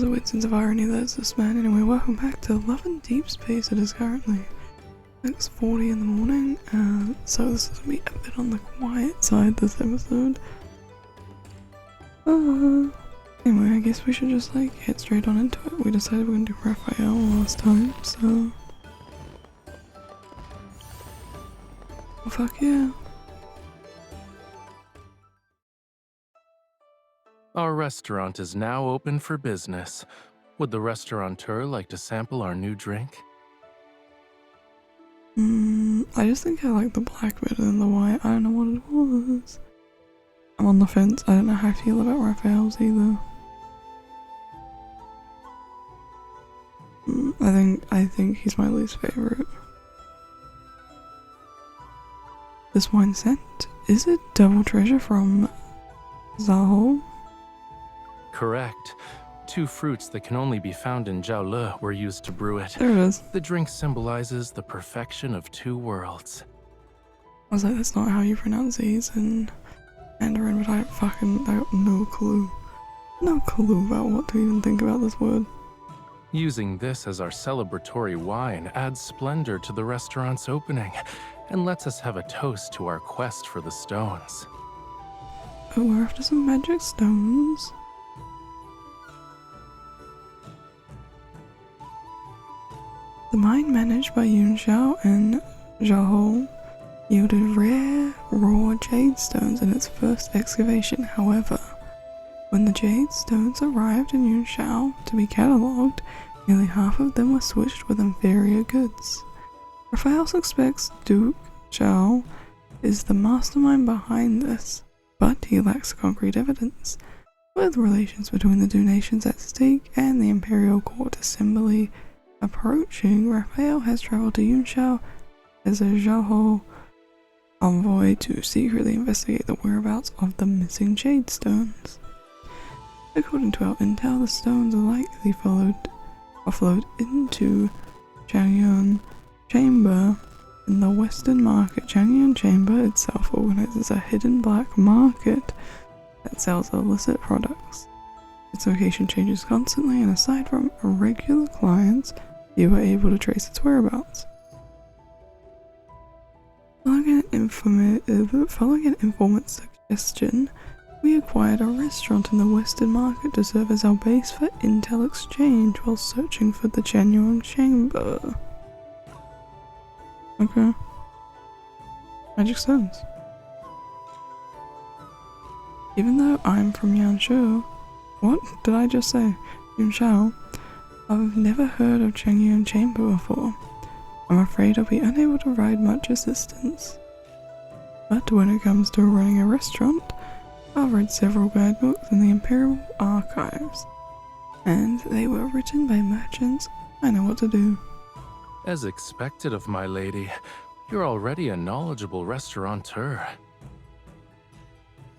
The weird sense of irony there's this man. Anyway, welcome back to Love and Deep Space. It is currently 6:40 in the morning, so this is going to be a bit on the quiet side this episode. Anyway, I guess we should just like get straight on into it. We decided we're going to do Rafayel last time, so... Well, fuck yeah. Our restaurant is now open for business. Would the restaurateur like to sample our new drink? I just think I like the black better than the white. I don't know what it was. I'm on the fence. I don't know how I feel about Rafayel's either. I think he's my least favorite. This wine scent, is it Double Treasure from Zahol? Correct. 2 fruits that can only be found in Jiaole were used to brew it. There it is. The drink symbolizes the perfection of 2 worlds. I was like, that's not how you pronounce these in Mandarin, but I got no clue. No clue about what to even think about this word. Using this as our celebratory wine adds splendor to the restaurant's opening and lets us have a toast to our quest for the stones. Oh, we're after some magic stones. The mine managed by Yunxiao and Zhao yielded rare, raw jade stones in its first excavation. However, when the jade stones arrived in Yunxiao to be catalogued, nearly half of them were switched with inferior goods. Rafayel suspects Duke Zhao is the mastermind behind this, but he lacks concrete evidence. With relations between the 2 nations at stake and the imperial court assembly approaching, Rafayel has traveled to Yunxiao as a Zhao envoy to secretly investigate the whereabouts of the missing jade stones. According to our intel, the stones are likely followed into Changyun Chamber in the Western Market. Changyun Chamber itself organizes a hidden black market that sells illicit products. Its location changes constantly, and aside from regular clients, you are able to trace its whereabouts. Following an informant's suggestion, we acquired a restaurant in the Western Market to serve as our base for intel exchange while searching for the genuine chamber. Okay. Magic stones. Even though I'm from Yanshu, what did I just say? Yunxiao, I've never heard of Changyun Chamber before. I'm afraid I'll be unable to provide much assistance. But when it comes to running a restaurant, I've read several guidebooks in the Imperial Archives, and they were written by merchants. I know what to do. As expected of my lady, you're already a knowledgeable restaurateur.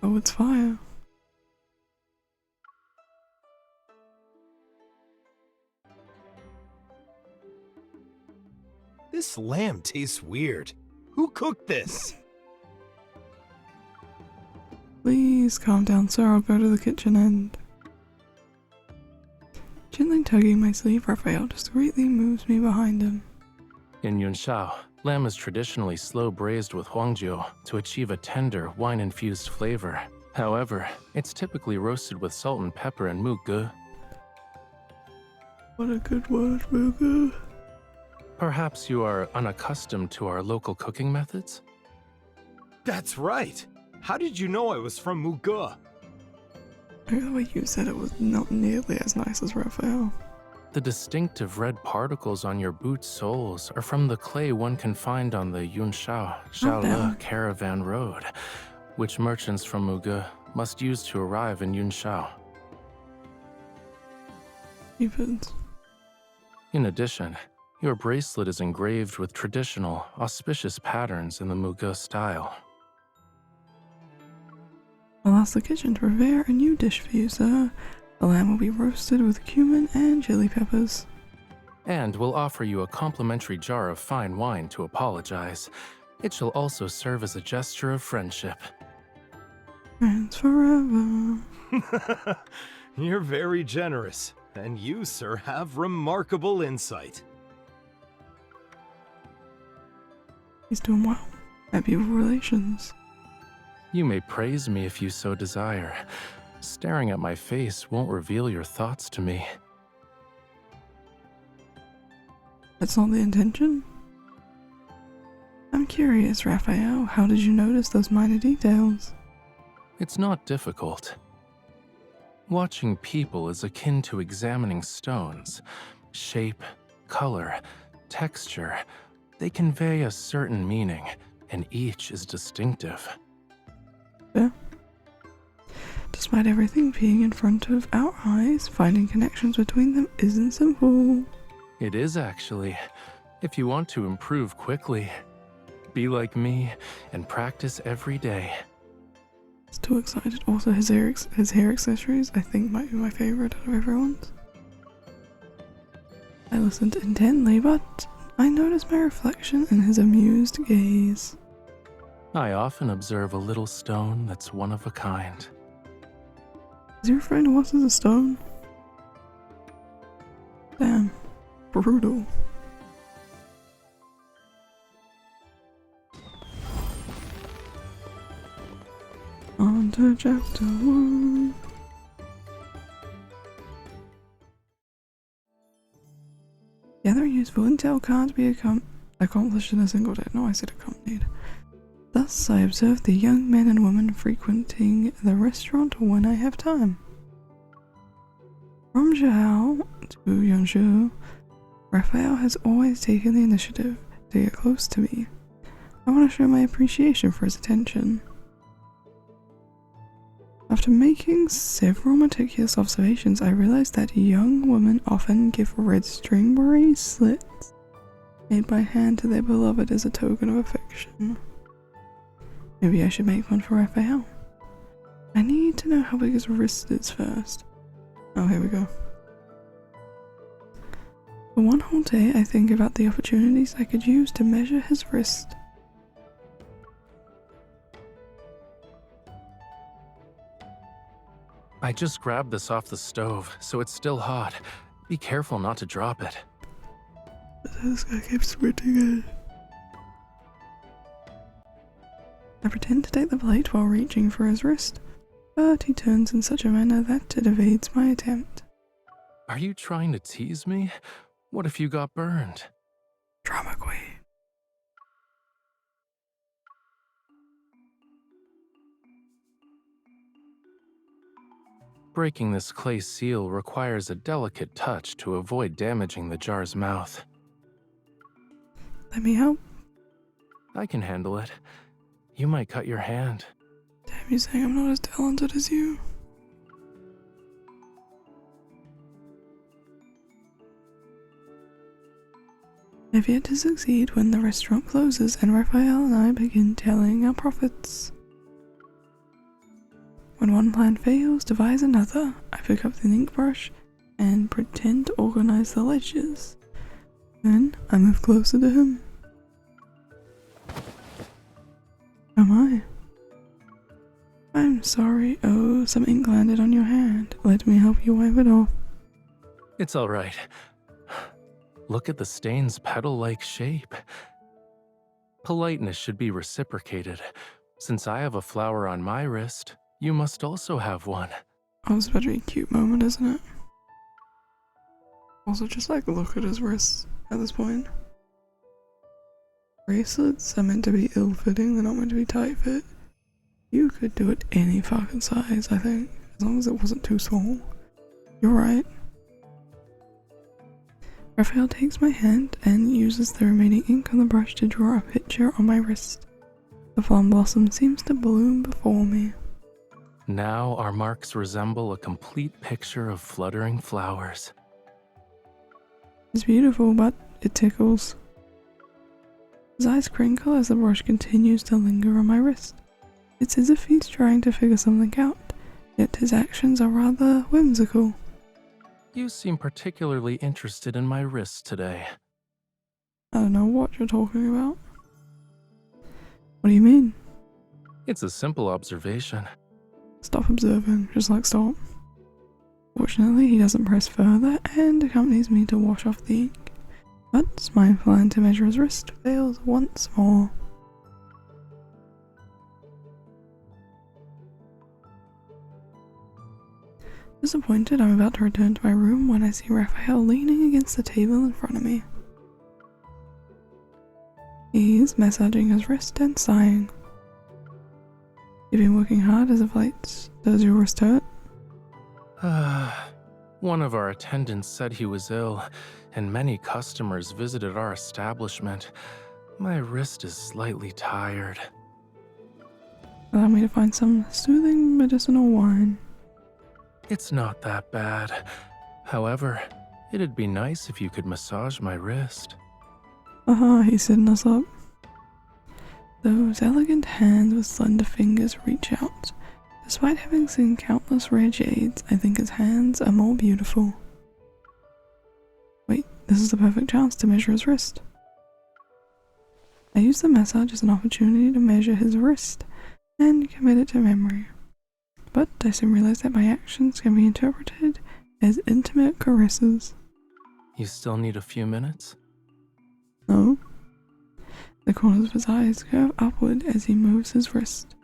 Oh, it's fire. This lamb tastes weird. Who cooked this? Please calm down, sir. I'll go to the kitchen and... Gently tugging my sleeve, Rafayel discreetly moves me behind him. In Yunxiao, lamb is traditionally slow braised with huangjiu to achieve a tender, wine-infused flavor. However, it's typically roasted with salt and pepper and muge. What a good word, muge. Perhaps you are unaccustomed to our local cooking methods? That's right. How did you know I was from Muge? The way you said it was not nearly as nice as Rafayel. The distinctive red particles on your boot soles are from the clay one can find on the Yunxiao-Jiaole Caravan Road, which merchants from Muge must use to arrive in Yunxiao. Stupids. In addition, your bracelet is engraved with traditional, auspicious patterns in the Muge style. I'll ask the kitchen to prepare a new dish for you, sir. The lamb will be roasted with cumin and chili peppers. And we'll offer you a complimentary jar of fine wine to apologize. It shall also serve as a gesture of friendship. Friends forever. You're very generous. and you, sir, have remarkable insight. He's doing well. Happy relations. You may praise me if you so desire. Staring at my face won't reveal your thoughts to me. That's not the intention? I'm curious, Rafayel, how did you notice those minor details? It's not difficult. Watching people is akin to examining stones. Shape, color, texture, they convey a certain meaning, and each is distinctive. Yeah. Despite everything being in front of our eyes, finding connections between them isn't simple. It is actually, if you want to improve quickly. Be like me and practice every day. He's too excited. Also, his hair accessories, I think, might be my favorite out of everyone's. I listened intently, but I noticed my reflection in his amused gaze. I often observe a little stone that's one of a kind. Is he referring to us as a stone? Damn. Brutal. On to chapter 1. Gathering useful intel can't be accomplished in a single day. No, I said accompanied. Thus, I observe the young men and women frequenting the restaurant when I have time. From Zhao to Yanshu, Rafayel has always taken the initiative to get close to me. I want to show my appreciation for his attention. After making several meticulous observations, I realized that young women often give red string bracelets made by hand to their beloved as a token of affection. Maybe I should make one for Rafayel. I need to know how big his wrist is first. Oh, here we go. For one whole day, I think about the opportunities I could use to measure his wrist. I just grabbed this off the stove, so it's still hot. Be careful not to drop it. This guy keeps sprinting it. I pretend to take the plate while reaching for his wrist, but he turns in such a manner that it evades my attempt. Are you trying to tease me? What if you got burned? Drama queen. Breaking this clay seal requires a delicate touch to avoid damaging the jar's mouth. Let me help. I can handle it. You might cut your hand. Damn, you saying I'm not as talented as you? I've yet to succeed when the restaurant closes and Rafayel and I begin telling our profits. When one plan fails, devise another. I pick up the ink brush and pretend to organize the ledgers. Then I move closer to him. Oh my. I'm sorry. Oh, some ink landed on your hand. Let me help you wipe it off. It's all right. Look at the stain's petal-like shape. Politeness should be reciprocated. Since I have a flower on my wrist, you must also have one. Oh, it's about to be a cute moment, isn't it? Also, just like look at his wrists at this point. Bracelets are meant to be ill-fitting, they're not meant to be tight-fit. You could do it any fucking size, I think, as long as it wasn't too small. You're right. Rafayel takes my hand and uses the remaining ink on the brush to draw a picture on my wrist. The plum blossom seems to bloom before me. Now our marks resemble a complete picture of fluttering flowers. It's beautiful, but it tickles. His eyes crinkle as the brush continues to linger on my wrist. It's as if he's trying to figure something out, yet his actions are rather whimsical. You seem particularly interested in my wrist today. I don't know what you're talking about. What do you mean? It's a simple observation. Stop observing, just like stop. Fortunately, he doesn't press further and accompanies me to wash off the ink. But my plan to measure his wrist fails once more. Disappointed, I'm about to return to my room when I see Rafayel leaning against the table in front of me. He's massaging his wrist and sighing. You've been working hard as of late. Does your wrist hurt? One of our attendants said he was ill, and many customers visited our establishment. My wrist is slightly tired. Allow me to find some soothing medicinal wine. It's not that bad. However, it'd be nice if you could massage my wrist. He's setting us up. Those elegant hands with slender fingers reach out. Despite having seen countless rare jades, I think his hands are more beautiful. Wait, this is the perfect chance to measure his wrist. I use the massage as an opportunity to measure his wrist and commit it to memory. But I soon realize that my actions can be interpreted as intimate caresses. You still need a few minutes? No. The corners of his eyes curve upward as he moves his wrist.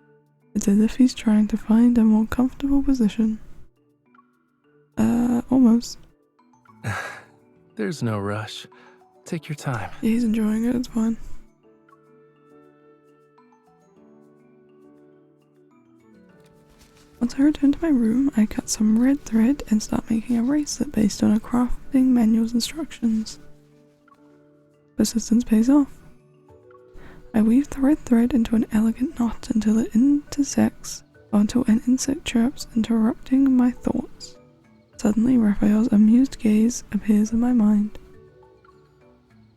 It's as if he's trying to find a more comfortable position. Almost. There's no rush. Take your time. Yeah, he's enjoying it, it's fine. Once I return to my room, I cut some red thread and start making a bracelet based on a crafting manual's instructions. Persistence pays off. I weave the red thread into an elegant knot until it intersects, or until an insect chirps, interrupting my thoughts. Suddenly, Raphael's amused gaze appears in my mind.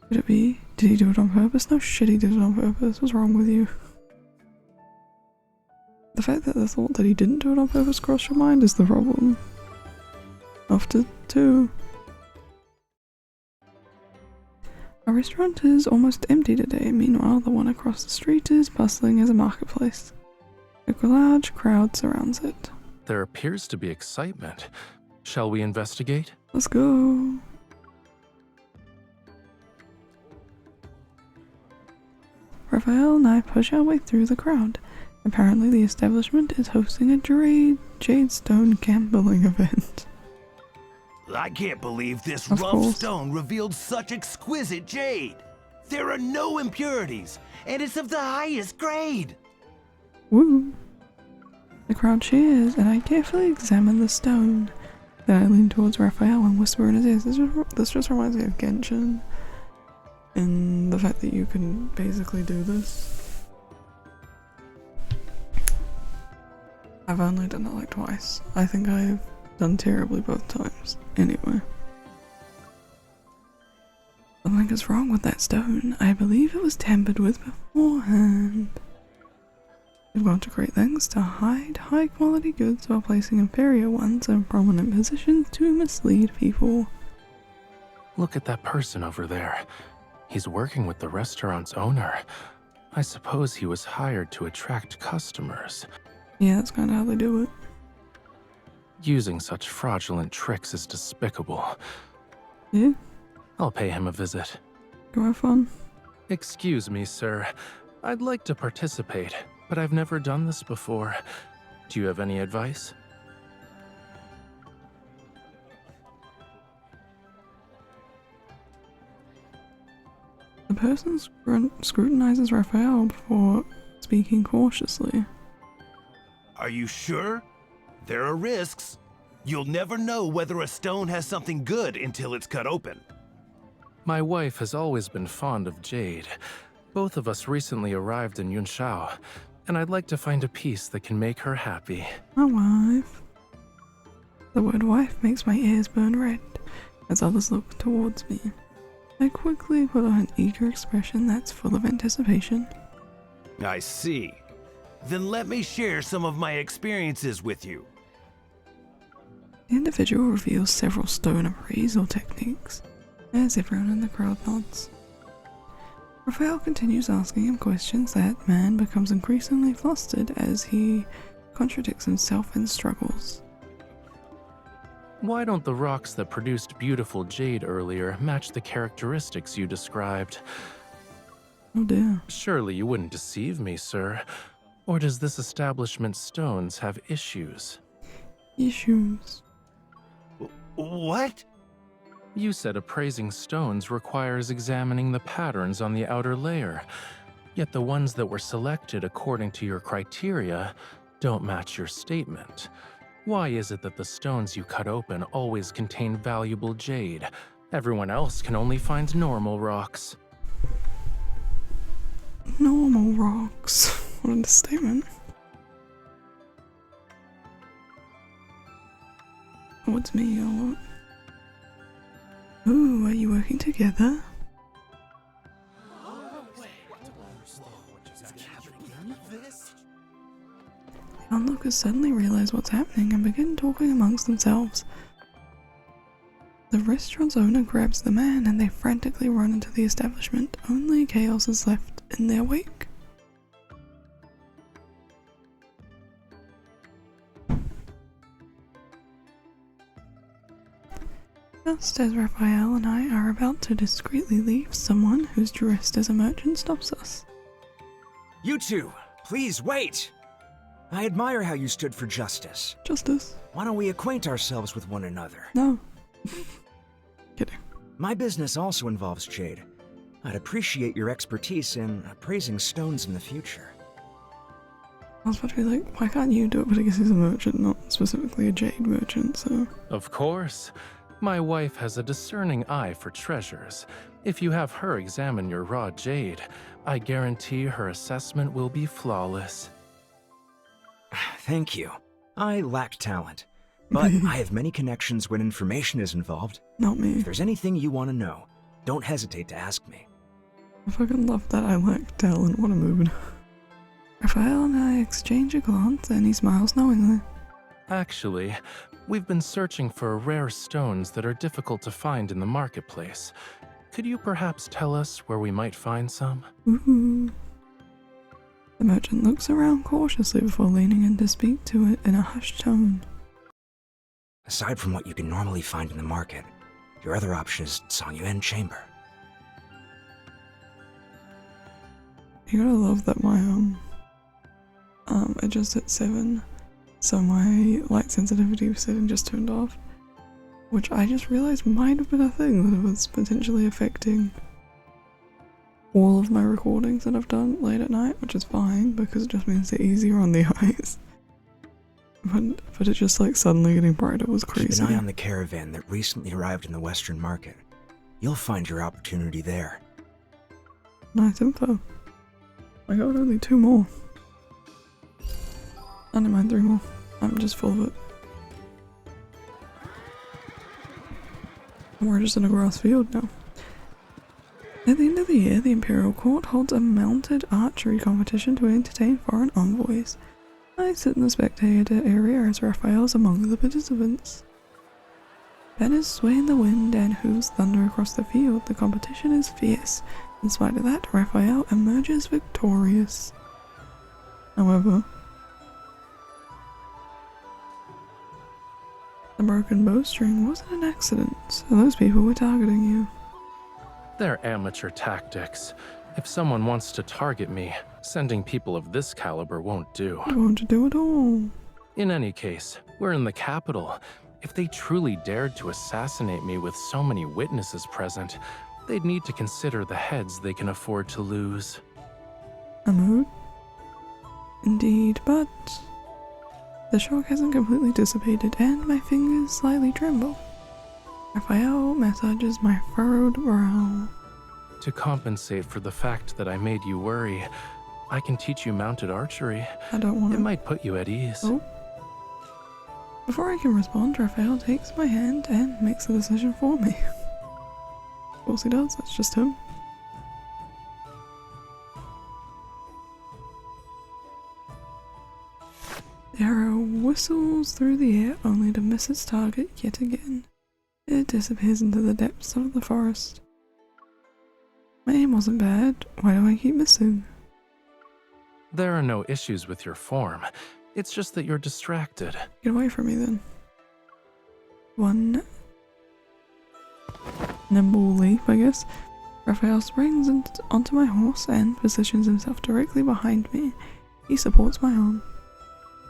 Could it be? Did he do it on purpose? No shit, he did it on purpose. What's wrong with you? The fact that the thought that he didn't do it on purpose crossed your mind is the problem. After 2. Our restaurant is almost empty today, meanwhile the one across the street is bustling as a marketplace. A large crowd surrounds it. There appears to be excitement. Shall we investigate? Let's go. Rafayel and I push our way through the crowd. Apparently the establishment is hosting a Jade Stone gambling event. I can't believe this Of rough course. stone revealed such exquisite jade. There are no impurities, and it's of the highest grade. Woo! The crowd cheers, and I carefully examine the stone. Then I lean towards Rafayel and whisper in his ears. This just reminds me of Genshin, and the fact that you can basically do this. I've only done it like twice. I think I've done terribly both times. Anyway. Something is wrong with that stone. I believe it was tampered with beforehand. They've gone to great lengths to hide high quality goods while placing inferior ones in prominent positions to mislead people. Look at that person over there. He's working with the restaurant's owner. I suppose he was hired to attract customers. Yeah, that's kind of how they do it. Using such fraudulent tricks is despicable. Yeah, I'll pay him a visit. go have fun. Excuse me, sir. I'd like to participate, but I've never done this before. Do you have any advice? The person scrutinizes Rafayel before speaking cautiously. Are you sure? There are risks. You'll never know whether a stone has something good until it's cut open. My wife has always been fond of jade. Both of us recently arrived in Yunshao, and I'd like to find a piece that can make her happy. My wife. The word wife makes my ears burn red as others look towards me. I quickly put on an eager expression that's full of anticipation. I see. Then let me share some of my experiences with you. The individual reveals several stone appraisal techniques, as everyone in the crowd nods. Rafayel continues asking him questions. That man becomes increasingly flustered as he contradicts himself and struggles. Why don't the rocks that produced beautiful jade earlier match the characteristics you described? Oh dear. Surely you wouldn't deceive me, sir. Or does this establishment's stones have issues? Issues. What? You said appraising stones requires examining the patterns on the outer layer, yet the ones that were selected according to your criteria don't match your statement. Why is it that the stones you cut open always contain valuable jade? Everyone else can only find normal rocks. Normal rocks. What a statement. Oh, it's me or what? Ooh, are you working together? The onlookers suddenly realize what's happening and begin talking amongst themselves. The restaurant's owner grabs the man and they frantically run into the establishment. Only chaos is left in their wake. Just as Rafayel and I are about to discreetly leave, someone who's dressed as a merchant stops us. You two, please wait! I admire how you stood for justice. Justice? Why don't we acquaint ourselves with one another? No. Kidding. My business also involves jade. I'd appreciate your expertise in appraising stones in the future. I was about to be like, why can't you do it? But I guess he's a merchant, not specifically a jade merchant, so... Of course. My wife has a discerning eye for treasures. If you have her examine your raw jade, I guarantee her assessment will be flawless. Thank you. I lack talent, but I have many connections when information is involved. Not me. If there's anything you want to know, don't hesitate to ask me. I fucking love that I lack talent. What a mood. Rafayel and I exchange a glance and he smiles knowingly. Actually, we've been searching for rare stones that are difficult to find in the marketplace. Could you perhaps tell us where we might find some? Ooh. The merchant looks around cautiously before leaning in to speak to it in a hushed tone. Aside from what you can normally find in the market, your other option is Songyuan Chamber. You gotta love that my it just hit 7, so my light sensitivity was setting just turned off, which I just realized might have been a thing that it was potentially affecting all of my recordings that I've done late at night, which is fine because it just means they're easier on the eyes. But it just like suddenly getting brighter was crazy. Keep an eye on the caravan that recently arrived in the Western Market. You'll find your opportunity there. Nice info. I got only 2 more. I don't mind 3 more. I'm just full of it. We're just in a grass field now. At the end of the year, the Imperial Court holds a mounted archery competition to entertain foreign envoys. I sit in the spectator area as Rafayel's among the participants. Banners sway in the wind and hooves thunder across the field. The competition is fierce. In spite of that, Rafayel emerges victorious. However, the broken bowstring wasn't an accident, so those people were targeting you. They're amateur tactics. If someone wants to target me, sending people of this caliber won't do. It won't do at all. In any case, we're in the capital. If they truly dared to assassinate me with so many witnesses present, they'd need to consider the heads they can afford to lose. A mood? Indeed, but the shock hasn't completely dissipated and my fingers slightly tremble. Rafayel massages my furrowed brow. To compensate for the fact that I made you worry, I can teach you mounted archery. I don't want It to. might put you at ease. Oh. Before I can respond, Rafayel takes my hand and makes the decision for me. Of course he does, that's just him. The arrow whistles through the air only to miss its target yet again. It disappears into the depths of the forest. My aim wasn't bad. Why do I keep missing? There are no issues with your form. It's just that you're distracted. Get away from me then. one nimble leap, I guess, Rafayel springs onto my horse and positions himself directly behind me. He supports my arm.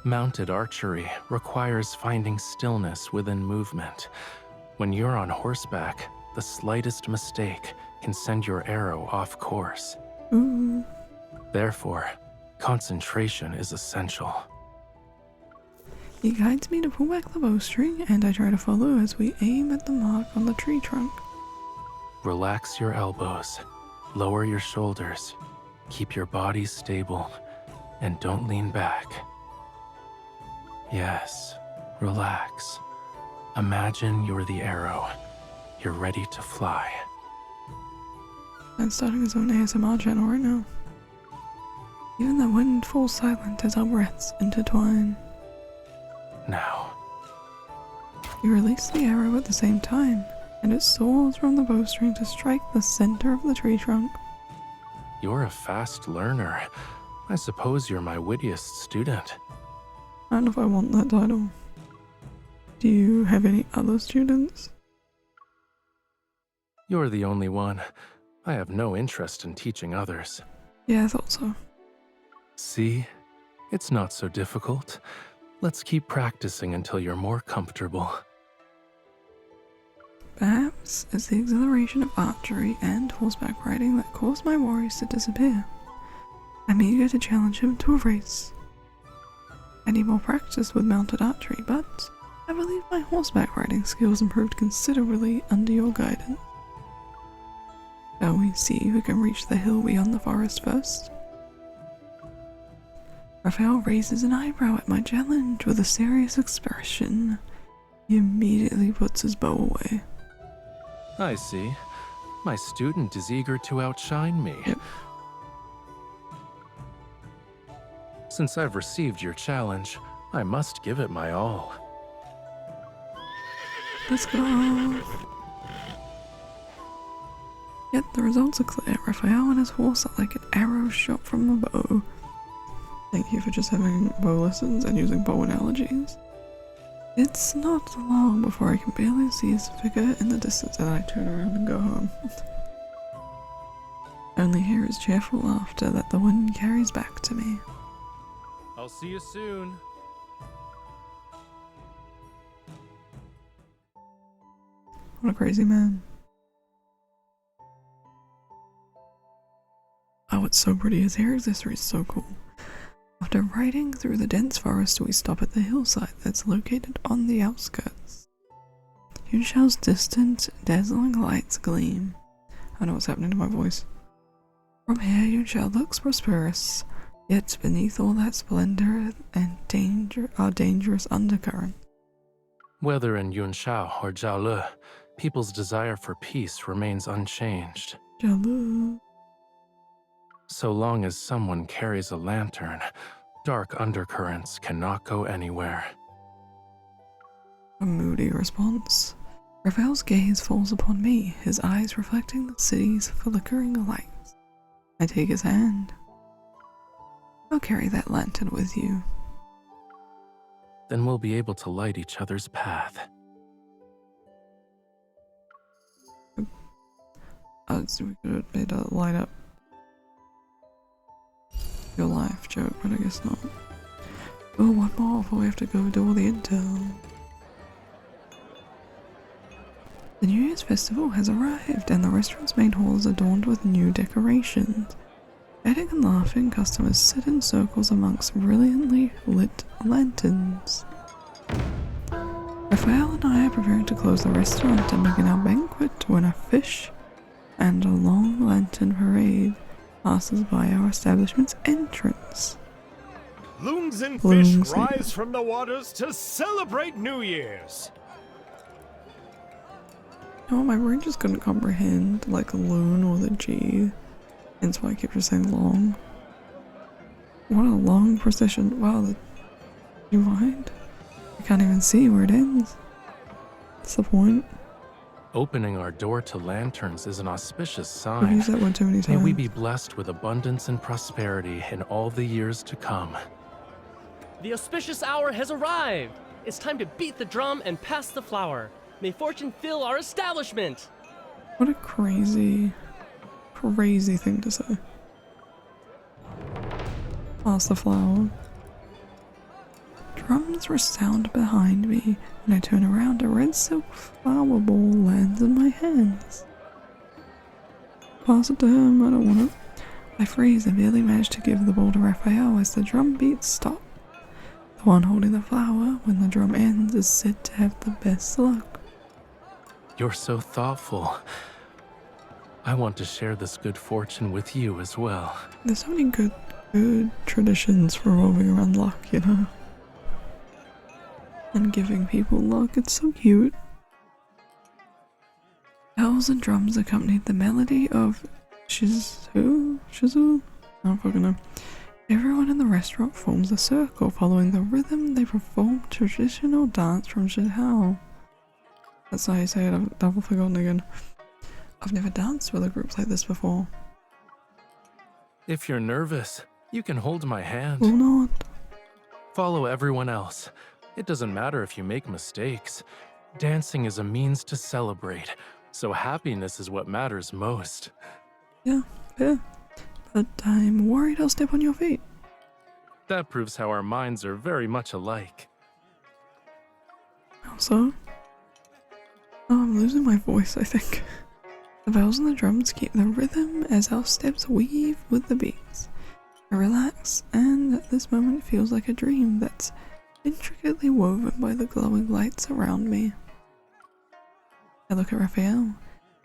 Mounted archery requires finding stillness within movement. When you're on horseback, the slightest mistake can send your arrow off course. Ooh. Therefore, concentration is essential. He guides me to pull back the bowstring, and I try to follow as we aim at the mark on the tree trunk. Relax your elbows, lower your shoulders, keep your body stable, and don't lean back. Yes, relax. Imagine you're the arrow. You're ready to fly. I'm starting his own ASMR channel right now. Even the wind falls silent as our breaths intertwine. Now, We release the arrow at the same time, and it soars from the bowstring to strike the center of the tree trunk. you're a fast learner. I suppose you're my wittiest student. I don't know if I want that title. Do you have any other students? You're the only one. I have no interest in teaching others. Yeah, I thought so. See? It's not so difficult. Let's keep practicing until you're more comfortable. Perhaps it's the exhilaration of archery and horseback riding that caused my worries to disappear. I'm eager to challenge him to a race. I need more practice with mounted archery, but I believe my horseback riding skills improved considerably under your guidance. Shall we see who can reach the hill beyond the forest first? Rafayel raises an eyebrow at my challenge with a serious expression. He immediately puts his bow away. I see. My student is eager to outshine me. Yep. Since I've received your challenge, I must give it my all. Let's go. Yet the results are clear. Rafayel and his horse are like an arrow shot from a bow. Thank you for just having bow lessons and using bow analogies. It's not long before I can barely see his figure in the distance and I turn around and go home. I only hear his cheerful laughter that the wind carries back to me. I'll see you soon. What a crazy man. Oh, it's so pretty. His hair accessory is so cool. After riding through the dense forest, we stop at the hillside that's located on the outskirts. Yunshao's distant, dazzling lights gleam. I know what's happening to my voice. From here, Yunshao looks prosperous, yet beneath all that splendor and danger are dangerous undercurrents. Whether in Yunshao or Jiaole, people's desire for peace remains unchanged. Jiaole. So long as someone carries a lantern, dark undercurrents cannot go anywhere. A moody response. Rafayel's gaze falls upon me, his eyes reflecting the city's flickering lights. I take his hand. I'll carry that lantern with you. Then we'll be able to light each other's path. So we could have made a light up your life joke, but I guess not. Oh, one more before we have to go do all the intel. The New Year's festival has arrived, and the restaurant's main hall is adorned with new decorations. Chatting and laughing, customers sit in circles amongst brilliantly lit lanterns. Rafayel and I are preparing to close the restaurant and begin our banquet when a fish and a long lantern parade passes by our establishment's entrance. Loons and Loons, fish rise from the waters to celebrate New Year's. No, my brain just couldn't comprehend like loon or the G, and so I kept just saying long. What a long procession. Wow, you mind? I can't even see where it ends. What's the point? Opening our door to lanterns is an auspicious I've sign. used that word too many May times. we be blessed with abundance and prosperity in all the years to come. The auspicious hour has arrived! It's time to beat the drum and pass the flower. May fortune fill our establishment! What a crazy, crazy thing to say. Pass the flower. Drums resound behind me. When I turn around, a red silk flower ball lands in my hands. Pass it to him, I don't want it. I freeze and barely manage to give the ball to Rafayel as the drum beats stop. The one holding the flower when the drum ends is said to have the best luck. You're so thoughtful. I want to share this good fortune with you as well. There's so many good traditions revolving around luck, you know? And giving people luck, it's so cute. Bells and drums accompanied the melody of Shizu? I don't fucking know. Everyone in the restaurant forms a circle. Following the rhythm, they perform traditional dance from Zhihao. That's how you say it, I've double forgotten again. I've never danced with a group like this before. If you're nervous, you can hold my hand. Will not. Follow everyone else. It doesn't matter if you make mistakes. Dancing is a means to celebrate, so happiness is what matters most. Yeah, fair. But I'm worried I'll step on your feet. That proves how our minds are very much alike. How so? Oh, I'm losing my voice, I think. The bells and the drums keep the rhythm as our steps weave with the beats. I relax, and at this moment it feels like a dream that's intricately woven by the glowing lights around me. I look at Rafayel.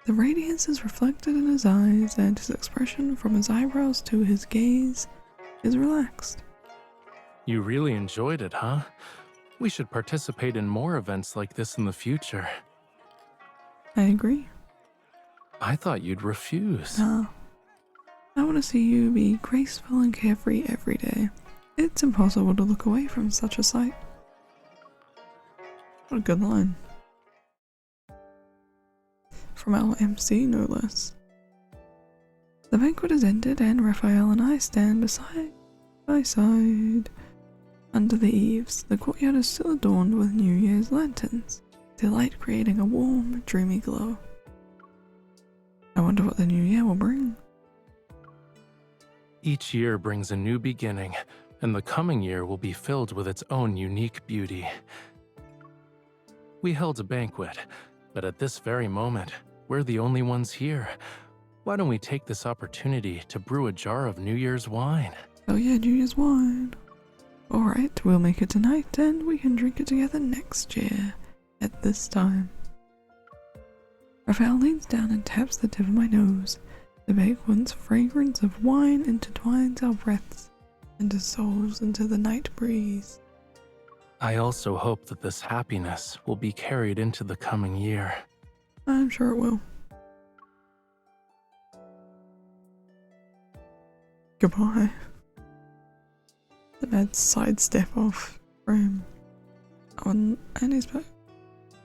The radiance is reflected in his eyes, and his expression from his eyebrows to his gaze is relaxed. You really enjoyed it, huh? We should participate in more events like this in the future. I agree. I thought you'd refuse. Nah. I want to see you be graceful and carefree every day. It's impossible to look away from such a sight. What a good line. From our MC, no less. The banquet is ended and Rafayel and I stand side by side under the eaves. The courtyard is still adorned with New Year's lanterns, their light creating a warm, dreamy glow. I wonder what the new year will bring. Each year brings a new beginning, and the coming year will be filled with its own unique beauty. We held a banquet, but at this very moment, we're the only ones here. Why don't we take this opportunity to brew a jar of New Year's wine? Oh yeah, New Year's wine. Alright, we'll make it tonight and we can drink it together next year, at this time. Rafayel leans down and taps the tip of my nose. The banquet's fragrance of wine intertwines our breaths and dissolves into the night breeze. I also hope that this happiness will be carried into the coming year. I'm sure it will. Goodbye. The mad sidestep off frame. On Annie's back.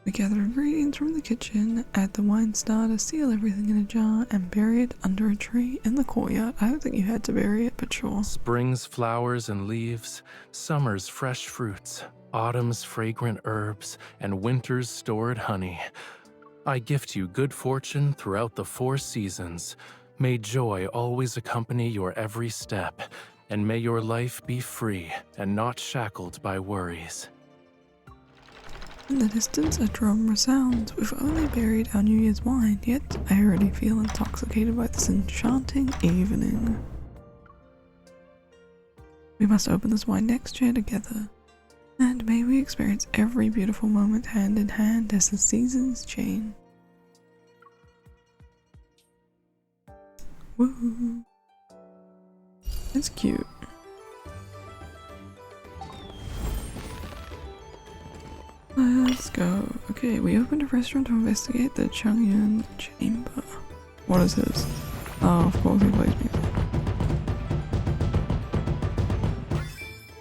We gather ingredients from the kitchen, add the wine starter, seal everything in a jar, and bury it under a tree in the courtyard. I don't think you had to bury it, but sure. Spring's flowers and leaves, summer's fresh fruits, autumn's fragrant herbs, and winter's stored honey. I gift you good fortune throughout the 4 seasons. May joy always accompany your every step, and may your life be free and not shackled by worries. In the distance, a drum resounds. We've only buried our New Year's wine, yet I already feel intoxicated by this enchanting evening. We must open this wine next year together, and may we experience every beautiful moment hand in hand as the seasons change. Woo! It's cute. Let's go. Okay, we opened a restaurant to investigate the Changyun Chamber. What is this? Oh, of course he plays music.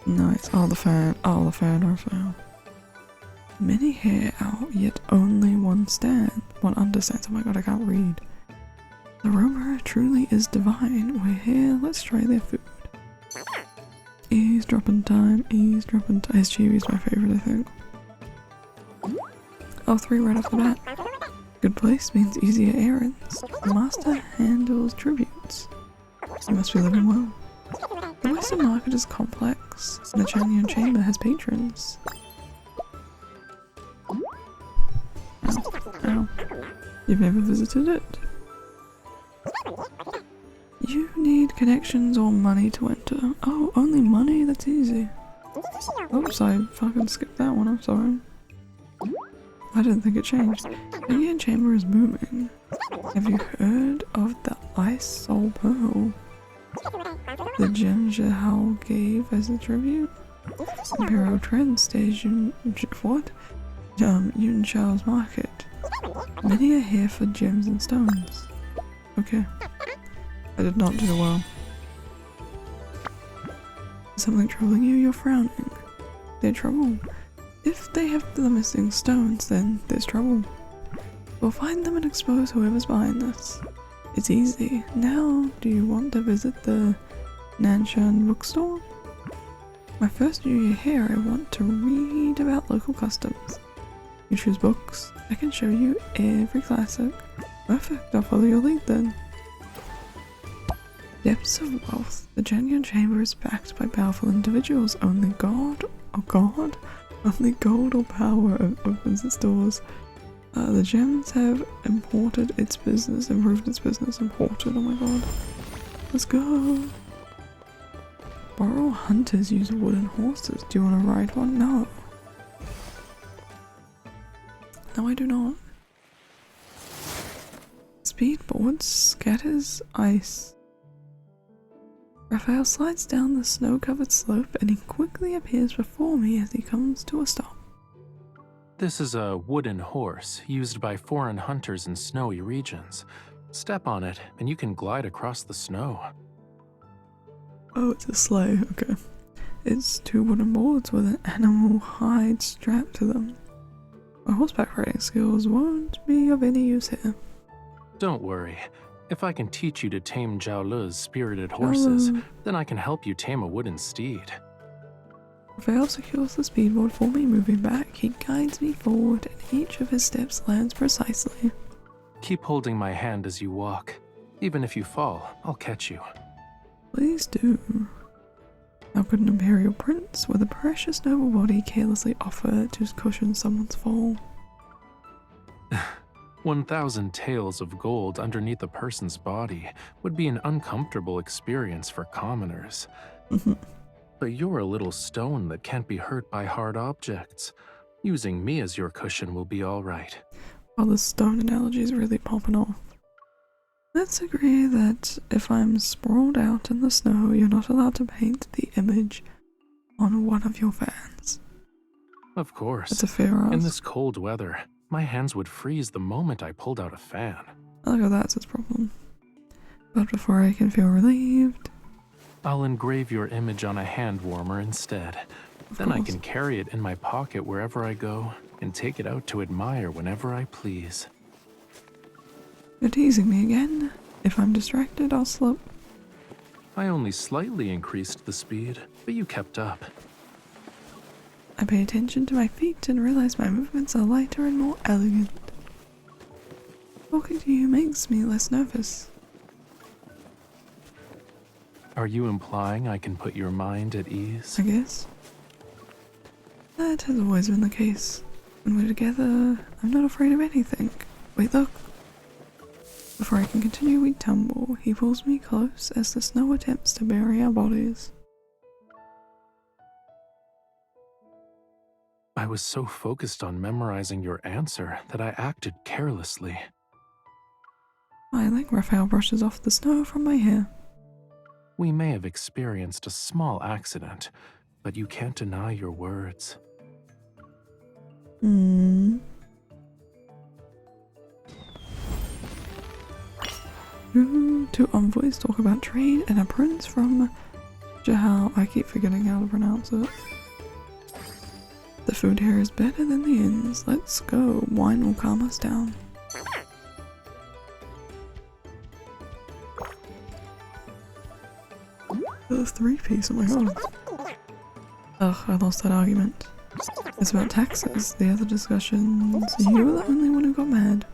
Nice. Oh, the fan. Oh, the fan Rafayel. Many hair out, yet only one understands. Oh my god, I can't read. The aroma truly is divine. We're here. Let's try their food. Eavesdropping time. Eavesdropping time. His chibi's my favorite, I think. Oh, 3 right off the bat. Good place means easier errands. The master handles tributes. You must be living well. The Western Market is complex, and the Chanyan Chamber has patrons. Ow. You've never visited it? You need connections or money to enter. Oh, only money? That's easy. Oops, I fucking skipped that one, I'm sorry. I didn't think it changed. The Chanyan Chamber is booming. Have you heard of the Ice Soul Pearl? The gem Jahal gave as a tribute? Imperial Trend Station. What? Yun Shao's market. Many are here for gems and stones. Okay. I did not do well. Something troubling you? You're frowning. They're trouble. If they have the missing stones, then there's trouble. We'll find them and expose whoever's behind this. It's easy. Now, do you want to visit the Nanshan bookstore? My first New Year here, I want to read about local customs. You choose books. I can show you every classic. Perfect, I'll follow your lead then. Depths of wealth. The Chanyan Chamber is backed by powerful individuals. Only God or power opens its doors. The gems have improved its business, imported, oh my god. Let's go. Borrow hunters use wooden horses. Do you want to ride one? No. No, I do not. Speedboard scatters ice. Rafayel slides down the snow-covered slope and he quickly appears before me as he comes to a stop. This is a wooden horse used by foreign hunters in snowy regions. Step on it and you can glide across the snow. Oh, it's a sleigh, okay. It's 2 wooden boards with an animal hide strapped to them. My horseback riding skills won't be of any use here. Don't worry. If I can teach you to tame Zhaolu's spirited horses, then I can help you tame a wooden steed. Rafayel secures the speedboard for me. Moving back, he guides me forward and each of his steps lands precisely. Keep holding my hand as you walk. Even if you fall, I'll catch you. Please do. How could an imperial prince with a precious noble body carelessly offer to cushion someone's fall? 1,000 taels of gold underneath a person's body would be an uncomfortable experience for commoners. But you're a little stone that can't be hurt by hard objects. Using me as your cushion will be all right. Well, the stone analogy is really popping off. Let's agree that if I'm sprawled out in the snow, you're not allowed to paint the image on one of your fans. Of course. That's a fair ask. In this cold weather, my hands would freeze the moment I pulled out a fan. Look at that's his problem. But before I can feel relieved, I'll engrave your image on a hand warmer instead. Then I can carry it in my pocket wherever I go and take it out to admire whenever I please. You're teasing me again. If I'm distracted, I'll slip. I only slightly increased the speed, but you kept up. I pay attention to my feet and realize my movements are lighter and more elegant. Talking to you makes me less nervous. Are you implying I can put your mind at ease? I guess. That has always been the case. When we're together, I'm not afraid of anything. Wait, look. Before I can continue, we tumble. He pulls me close as the snow attempts to bury our bodies. I was so focused on memorizing your answer that I acted carelessly. Smiling, Rafayel brushes off the snow from my hair. We may have experienced a small accident, but you can't deny your words. Two envoys talk about trade and a prince from Jahal. I keep forgetting how to pronounce it. The food here is better than the inns. Let's go. Wine will calm us down. The 3-piece, oh my god. Ugh, I lost that argument. It's about taxes, the other discussions. You were the only one who got mad.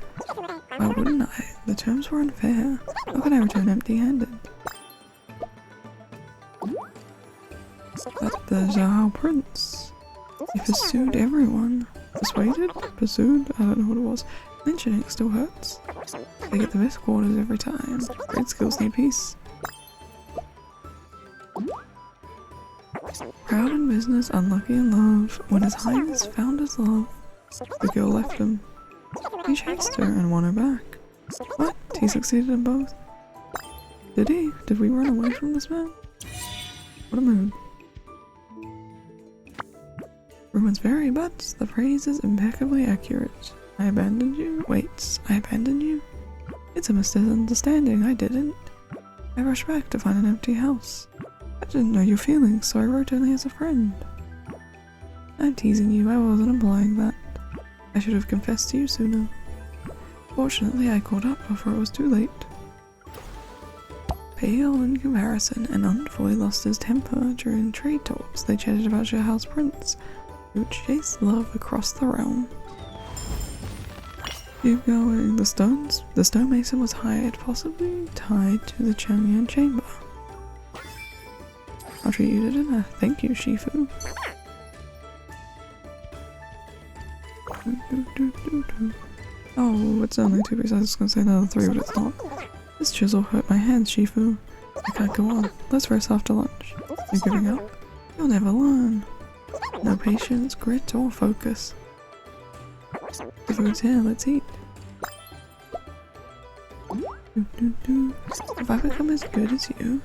Why wouldn't I? The terms were unfair. How could I return empty-handed? But the Zhao Prince. He pursued everyone. Persuaded? Pursued? I don't know what it was. Mentioning it still hurts. They get the best quarters every time. Great skills need peace. Proud in business, unlucky in love. When his highness found his love, the girl left him. He chased her and won her back. What? He succeeded in both? Did he? Did we run away from this man? What a mood. Rumors vary, but the praise is impeccably accurate. I abandoned you? Wait, I abandoned you? It's a misunderstanding, I didn't. I rushed back to find an empty house. I didn't know your feelings, so I wrote only as a friend. I'm teasing you, I wasn't implying that. I should have confessed to you sooner. Fortunately, I caught up before it was too late. Pale in comparison, and fully lost his temper during trade talks. They chatted about Zhao's prince, who chased love across the realm. Keep going. The stonemason was hired, possibly tied to the Changyun chamber. I'll treat you to dinner. Thank you, Shifu. Oh, it's only 2 pieces. I was gonna say another 3, but it's not. This chisel hurt my hands, Shifu. I can't go on. Let's rest after lunch. You're giving up? You'll never learn. No patience, grit, or focus. The food's here, let's eat. If I become as good as you,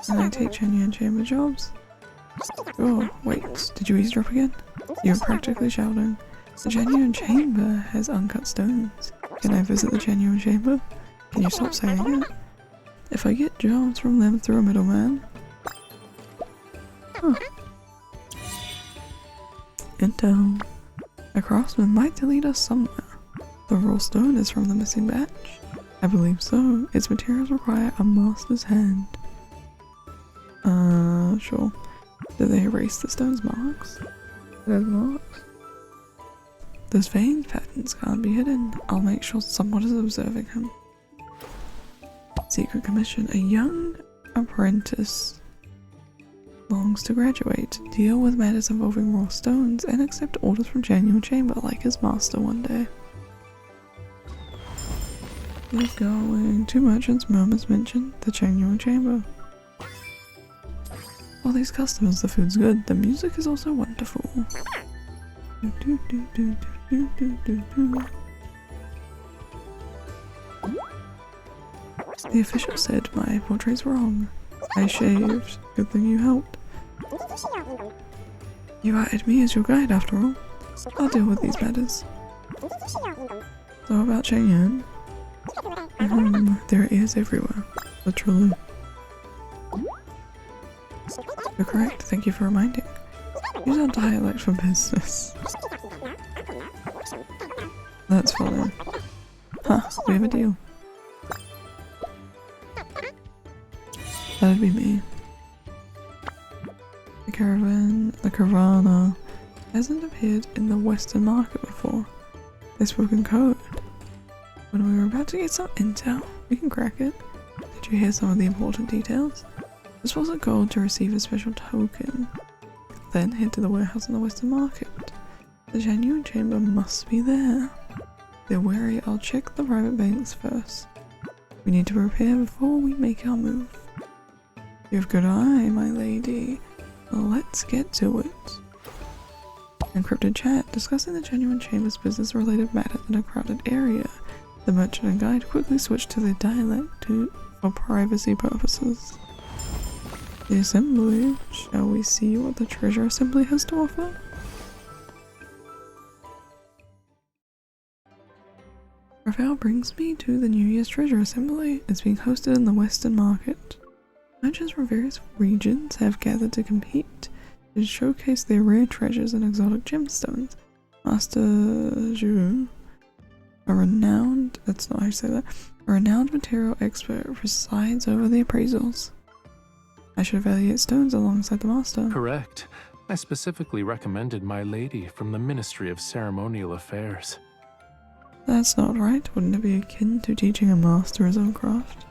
and I take Changyun chamber jobs? Oh, wait, did you eavesdrop again? You were practically shouting. The Changyun chamber has uncut stones. Can I visit the Changyun chamber? Can you stop saying it? If I get jobs from them through a middleman? Huh. Intel. A craftsman might lead us somewhere. The raw stone is from the missing batch. I believe so. Its materials require a master's hand. Sure. Did they erase the stone's marks? There's marks. Those vein patterns can't be hidden. I'll make sure someone is observing him. Secret commission. A young apprentice longs to graduate, deal with matters involving raw stones, and accept orders from Changyun chamber like his master one day. Keep going. 2 merchants' murmurs mentioned the Changyun chamber. All these customers, the food's good. The music is also wonderful. The official said my portrait's wrong. I shaved. Good thing you helped. You hired me as your guide after all. I'll deal with these matters. So about Changyun? There are ears everywhere. Literally. You're correct. Thank you for reminding. Use our dialect for business. That's funny. Huh, we have a deal. That'd be me. The caravana hasn't appeared in the Western market before. They spoke in code. When we were about to get some intel, we can crack it. Did you hear some of the important details? This was a goal to receive a special token. Then head to the warehouse in the Western market. The Changyun chamber must be there. They're wary. I'll check the private banks first. We need to prepare before we make our move. You have good eye, my lady. Well, let's get to it. Encrypted chat discussing the Changyun chamber's business-related matters in a crowded area. The merchant and guide quickly switched to their dialect for privacy purposes. The assembly. Shall we see what the treasure assembly has to offer? Rafayel brings me to the New Year's treasure assembly. It's being hosted in the Western market. Merchants from various regions have gathered to compete to showcase their rare treasures and exotic gemstones. Master Zhu, a renowned material expert, presides over the appraisals. I should evaluate stones alongside the master. Correct. I specifically recommended my lady from the Ministry of Ceremonial Affairs. That's not right. Wouldn't it be akin to teaching a master his own craft?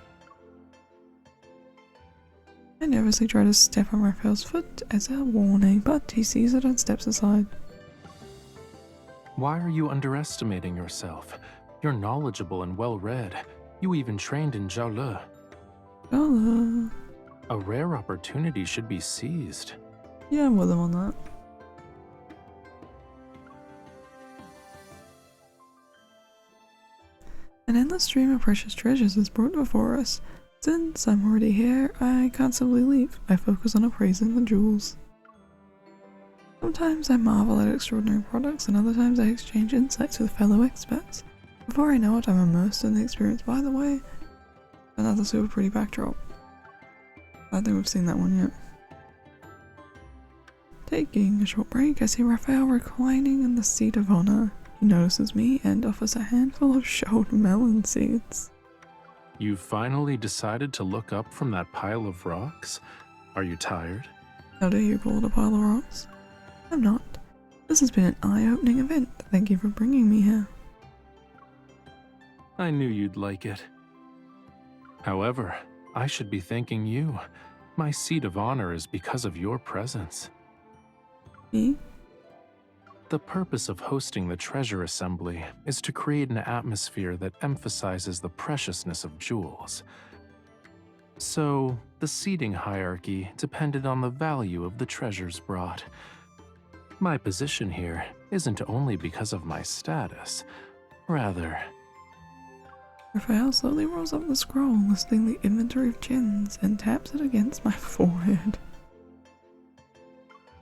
I nervously try to step on Raphael's foot as a warning, but he sees it and steps aside. Why are you underestimating yourself? You're knowledgeable and well-read. You even trained in Jiaole. Hello. A rare opportunity should be seized. Yeah, I'm with him on that. An endless stream of precious treasures is brought before us. Since I'm already here, I can't simply leave. I focus on appraising the jewels. Sometimes I marvel at extraordinary products, and other times I exchange insights with fellow experts. Before I know it, I'm immersed in the experience. By the way, another super pretty backdrop. I don't think we've seen that one yet. Taking a short break, I see Rafayel reclining in the seat of honor. He notices me and offers a handful of shelled melon seeds. You finally decided to look up from that pile of rocks? Are you tired? How dare you call it a pile of rocks? I'm not. This has been an eye-opening event. Thank you for bringing me here. I knew you'd like it. However, I should be thanking you. My seat of honor is because of your presence. Me? The purpose of hosting the treasure assembly is to create an atmosphere that emphasizes the preciousness of jewels. So, the seating hierarchy depended on the value of the treasures brought. My position here isn't only because of my status, rather... Rafayel slowly rolls up the scroll listing the inventory of gems and taps it against my forehead.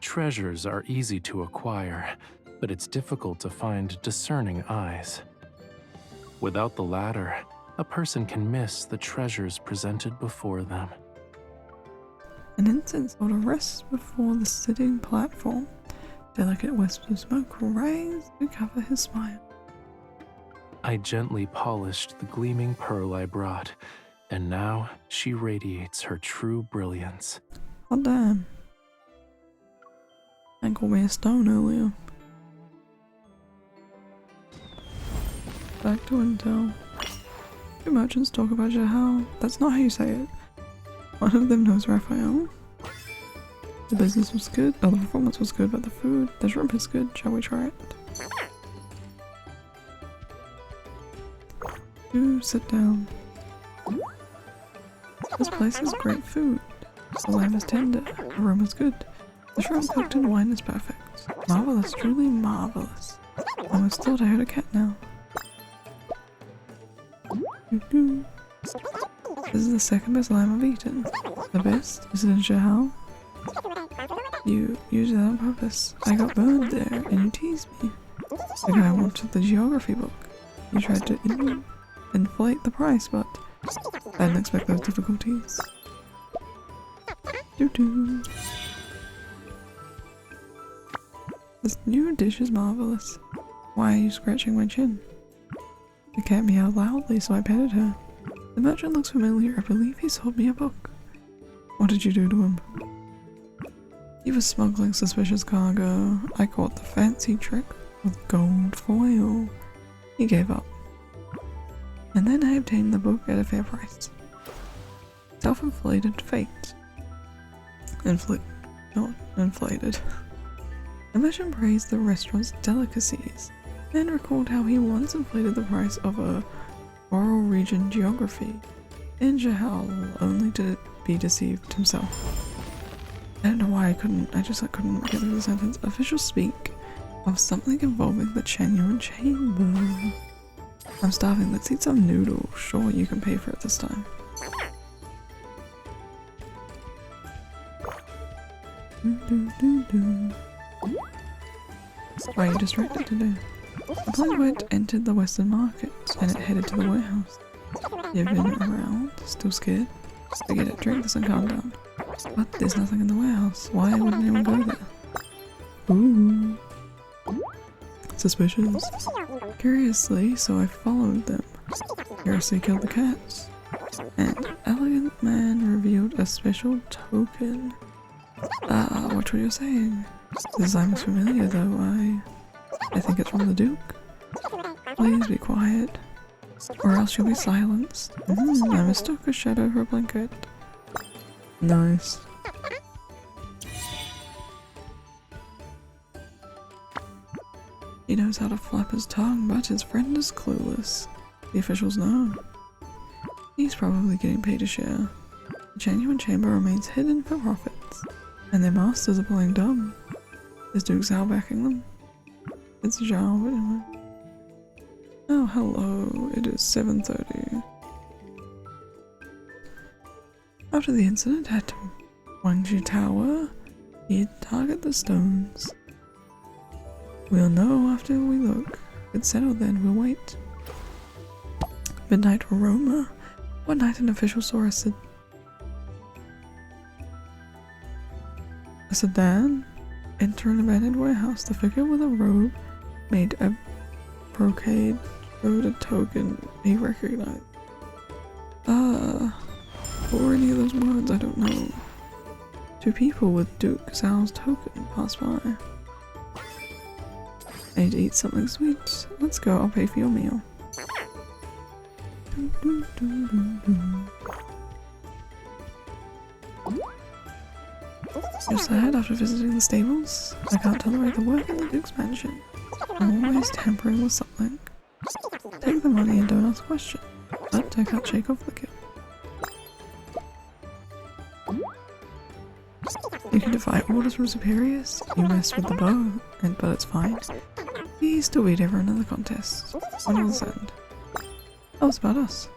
Treasures are easy to acquire, but it's difficult to find discerning eyes. Without the latter, a person can miss the treasures presented before them. An incense holder rests before the sitting platform. Delicate wisps of smoke rise to cover his smile. I gently polished the gleaming pearl I brought, and now she radiates her true brilliance. Oh damn. And called me a stone earlier. Back to intel. Two merchants talk about Jahal. That's not how you say it. One of them knows Rafayel. The business was good, the performance was good, but the food, the shrimp is good. Shall we try it? Do sit down. This place has great food. The lamb is tender, the room is good. The shrimp cooked in wine is perfect. Marvelous, truly marvelous. I almost thought I heard a cat now. This is the second best lamb I've eaten. The best? Is it in Jahal? You used it on purpose. I got burned there and you teased me. The guy wanted the geography book. You tried to inflate the price, but I didn't expect those difficulties. Doo-doo. This new dish is marvelous. Why are you scratching my chin? The cat meowed loudly, so I petted her. The merchant looks familiar. I believe he sold me a book. What did you do to him? He was smuggling suspicious cargo. I caught the fancy trick with gold foil. He gave up. And then I obtained the book at a fair price. Self-inflated fate. Not inflated. The merchant praised the restaurant's delicacies and recalled how he once inflated the price of a Floral region geography in Jahal only to be deceived himself. I don't know why I couldn't get through the sentence. Officials speak of something involving the Chanyuan Chamber. I'm starving, let's eat some noodles. Sure, you can pay for it this time. Why are you distracted today? The Banquet entered the Western Market and it headed to the warehouse. You've been around? Still scared? Forget it, drink this and calm down. But there's nothing in the warehouse. Why would anyone go there? Ooh. Suspicious. Curiously, so I followed them. Curiously killed the cats. An elegant man revealed a special token. Watch what you're saying. This sign is familiar though, I think it's from the Duke. Please be quiet, or else you'll be silenced. I mistook a shadow for a blanket. Nice. He knows how to flap his tongue, but his friend is clueless. The officials know. He's probably getting paid a share. The genuine chamber remains hidden for profits, and their masters are playing dumb. Is Duke Zhao backing them? It's Zhao, but anyway. Oh, hello. It is 7:30. After the incident at Wangji Tower, he'd target the stones. We'll know after we look. It's settled then, we'll wait. Midnight Roma. One night an official saw a sedan enter an abandoned warehouse. The figure with a robe made a brocade wrote a token he recognized. Or any of those words, I don't know. Two people with Duke Zhao's token passed by. I need to eat something sweet. Let's go, I'll pay for your meal. You're sad after visiting the stables? I can't tolerate the work in the Duke's mansion. I'm always tampering with something. Take the money and don't ask questions, but I can't shake off the guilt. You can defy orders from superiors. You mess with the bow, but it's fine. You still beat everyone in the contest. When will this end? Oh, it's about us.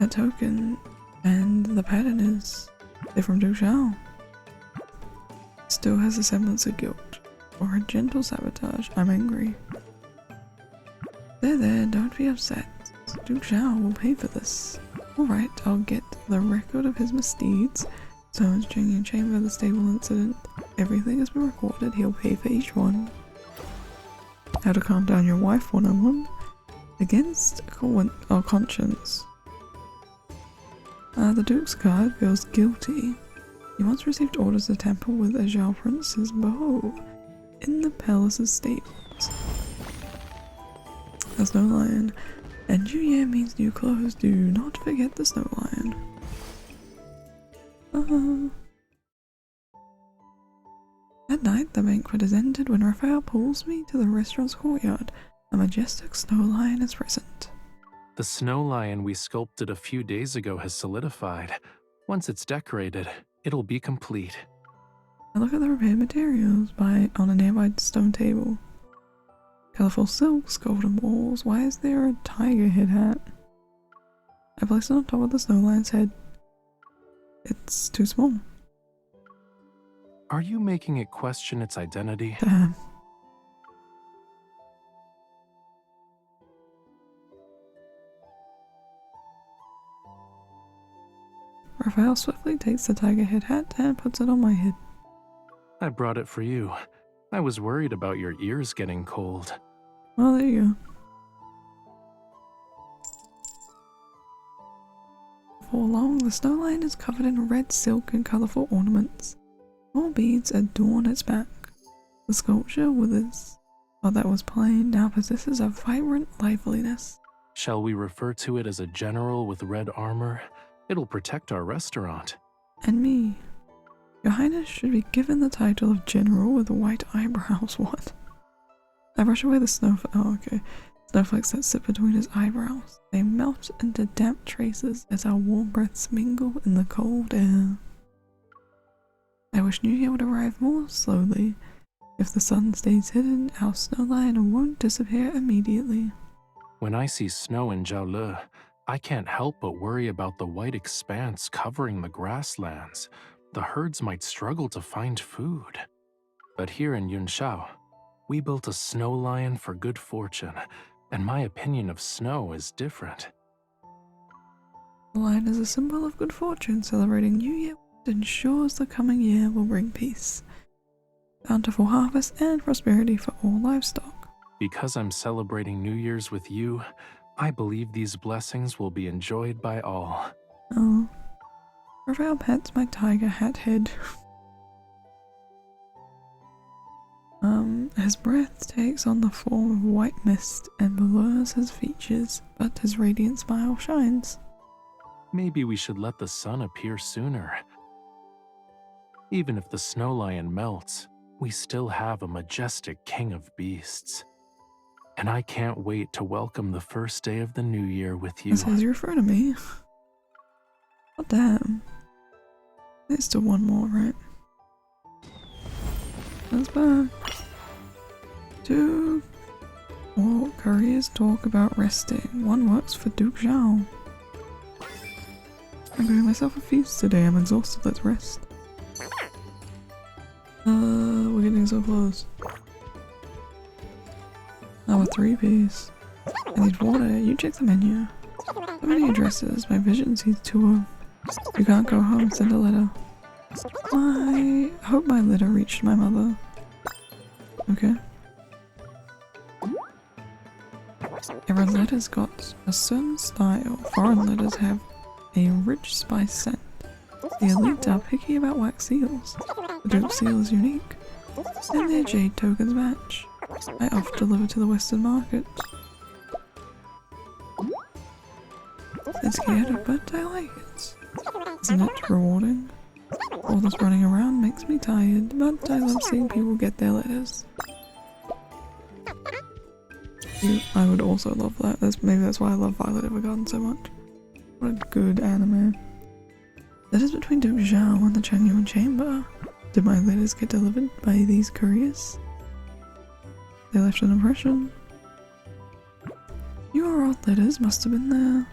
A token, and the pattern is they're from Duke Zhao. Still has a semblance of guilt, or a gentle sabotage. I'm angry. There, don't be upset. Duke Zhao will pay for this. Alright, I'll get the record of his misdeeds. Stone's genuine chamber, the stable incident. Everything has been recorded. He'll pay for each one. How to calm down your wife 101. Against conscience. The Duke's guard feels guilty. He once received orders to tamper with a Zhao prince's bow in the palace's stables. A snow lion. And New Year means new clothes. Do not forget the snow lion. At night, the banquet is ended when Rafayel pulls me to the restaurant's courtyard. A majestic snow lion is present. The snow lion we sculpted a few days ago has solidified. Once it's decorated, it'll be complete. I look at the prepared materials on a nearby stone table. Colorful silks, golden walls. Why is there a tiger head hat? I place it on top of the snow lion's head. It's too small. Are you making it question its identity? Damn. Rafayel swiftly takes the tiger head hat and puts it on my head. I brought it for you. I was worried about your ears getting cold. Well, there you go. Before long, the snow lion is covered in red silk and colorful ornaments. Small beads adorn its back. The sculpture that was plain now possesses a vibrant liveliness. Shall we refer to it as a general with red armor? It'll protect our restaurant. And me. Your Highness should be given the title of General with white eyebrows. What? I brush away the snowflakes that sit between his eyebrows. They melt into damp traces as our warm breaths mingle in the cold air. I wish New Year would arrive more slowly. If the sun stays hidden, our snow lion won't disappear immediately. When I see snow in Jiaole, I can't help but worry about the white expanse covering the grasslands. The herds might struggle to find food. But here in Yunshao, we built a snow lion for good fortune, and my opinion of snow is different. The lion is a symbol of good fortune, celebrating New Year ensures the coming year will bring peace, bountiful harvest, and prosperity for all livestock. Because I'm celebrating New Year's with you, I believe these blessings will be enjoyed by all. Oh. Rafayel pets my tiger hat head. His breath takes on the form of white mist and blurs his features, but his radiant smile shines. Maybe we should let the sun appear sooner. Even if the snow lion melts, we still have a majestic king of beasts. And I can't wait to welcome the first day of the new year with you. This says you're afraid of me. Oh damn. There's still one more, right? That's back. Two couriers talk about resting. One works for Duke Zhao. I'm giving myself a feast today. I'm exhausted. Let's rest. We're getting so close. Now a 3-piece. I need water. You check the menu. So many addresses. My vision sees 2 of. You can't go home. Send a letter. I hope my letter reached my mother. Okay. Every letter's got a certain style. Foreign letters have a rich spice scent. The elite are picky about wax seals. The Duke seal is unique. And their jade tokens match. I oft deliver to the Western market. It's scared, but I like it. Isn't it rewarding? All this running around makes me tired, but I love seeing people get their letters. I would also love that. Maybe that's why I love Violet Evergarden so much. What a good anime. Letters between Duke Zhao and the Genuine Chamber. Did my letters get delivered by these couriers? They left an impression. Your odd letters must have been there.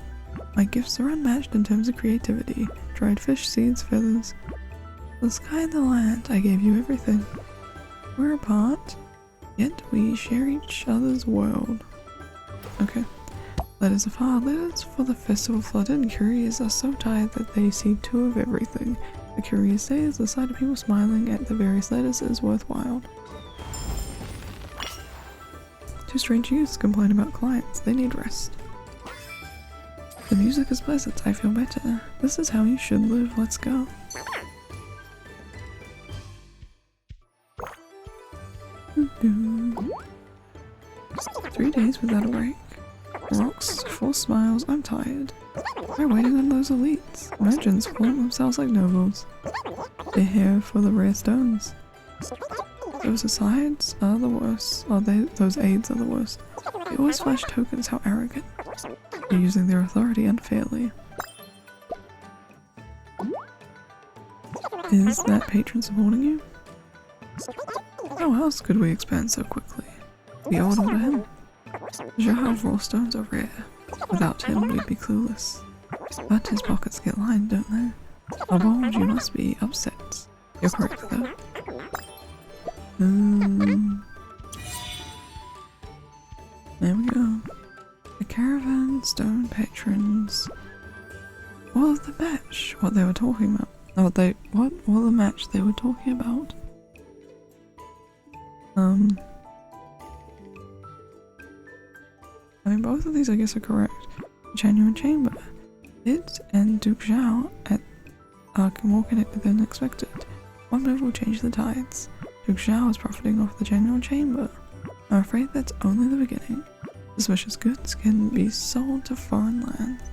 My gifts are unmatched in terms of creativity. Dried fish, seeds, feathers. The sky and the land, I gave you everything. We're apart, yet we share each other's world. Okay. Letters afar, letters for the festival flooded. Couriers are so tired that they see 2 of everything. The couriers say the sight of people smiling at the various letters is worthwhile. 2 strange youths complain about clients. They need rest. The music is pleasant. I feel better. This is how you should live. Let's go. Doo-doo. 3 days without a break. Rocks, full smiles. I'm tired. They're waiting on those elites. Merchants flaunt themselves like nobles. They're here for the rare stones. Those asides are the worst. Those aides are the worst. They always flash tokens. How arrogant. They're using their authority unfairly. Is that patron supporting you? How else could we expand so quickly? We owe it all to him. Zhao raw stones are rare. Without him, we'd be clueless. But his pockets get lined, don't they? Abold, you must be upset. You're correct, though. There we go. The caravan, stone patrons. All of the match, what they were talking about. What the match they were talking about? I mean, both of these I guess are correct. Genuine Chamber. It and Duke Zhao are more connected than expected. One move will change the tides. Duke Zhao is profiting off the Genuine Chamber. I'm afraid that's only the beginning. Suspicious goods can be sold to foreign lands.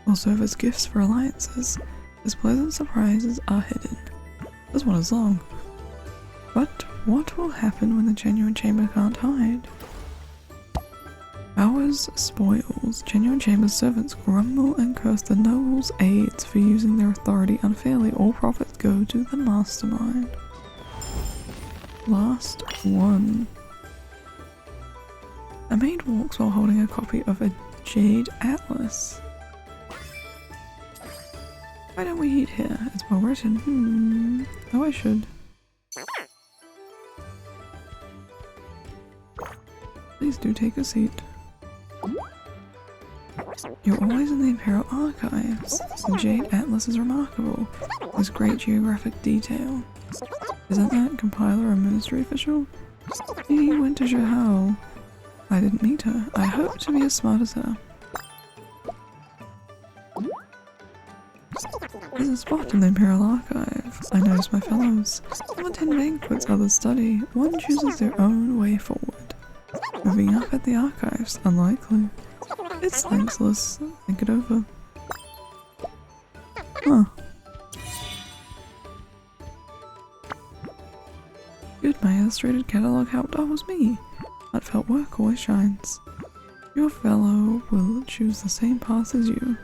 Will serve as gifts for alliances. As pleasant surprises are hidden. This one is long. But what will happen when the Genuine Chamber can't hide? Powers spoils. Genuine Chamber's servants grumble and curse the nobles' aides for using their authority unfairly. All profits go to the mastermind. Last one. A maid walks while holding a copy of a Jade Atlas. Why don't we eat here? It's well written. Oh, I should. Please do take a seat. You're always in the Imperial Archives. The Jade Atlas is remarkable. There's great geographic detail. Isn't that compiler a ministry official? He went to Zhao. I didn't meet her. I hope to be as smart as her. Isn't a spot in the Imperial Archives. I noticed my fellows. Some attend banquets, others study. One chooses their own way forward. Moving up at the archives, unlikely. It's thankless. Think it over. Huh. Good, my illustrated catalogue helped. Oh, it was me. Heartfelt work always shines. Your fellow will choose the same path as you.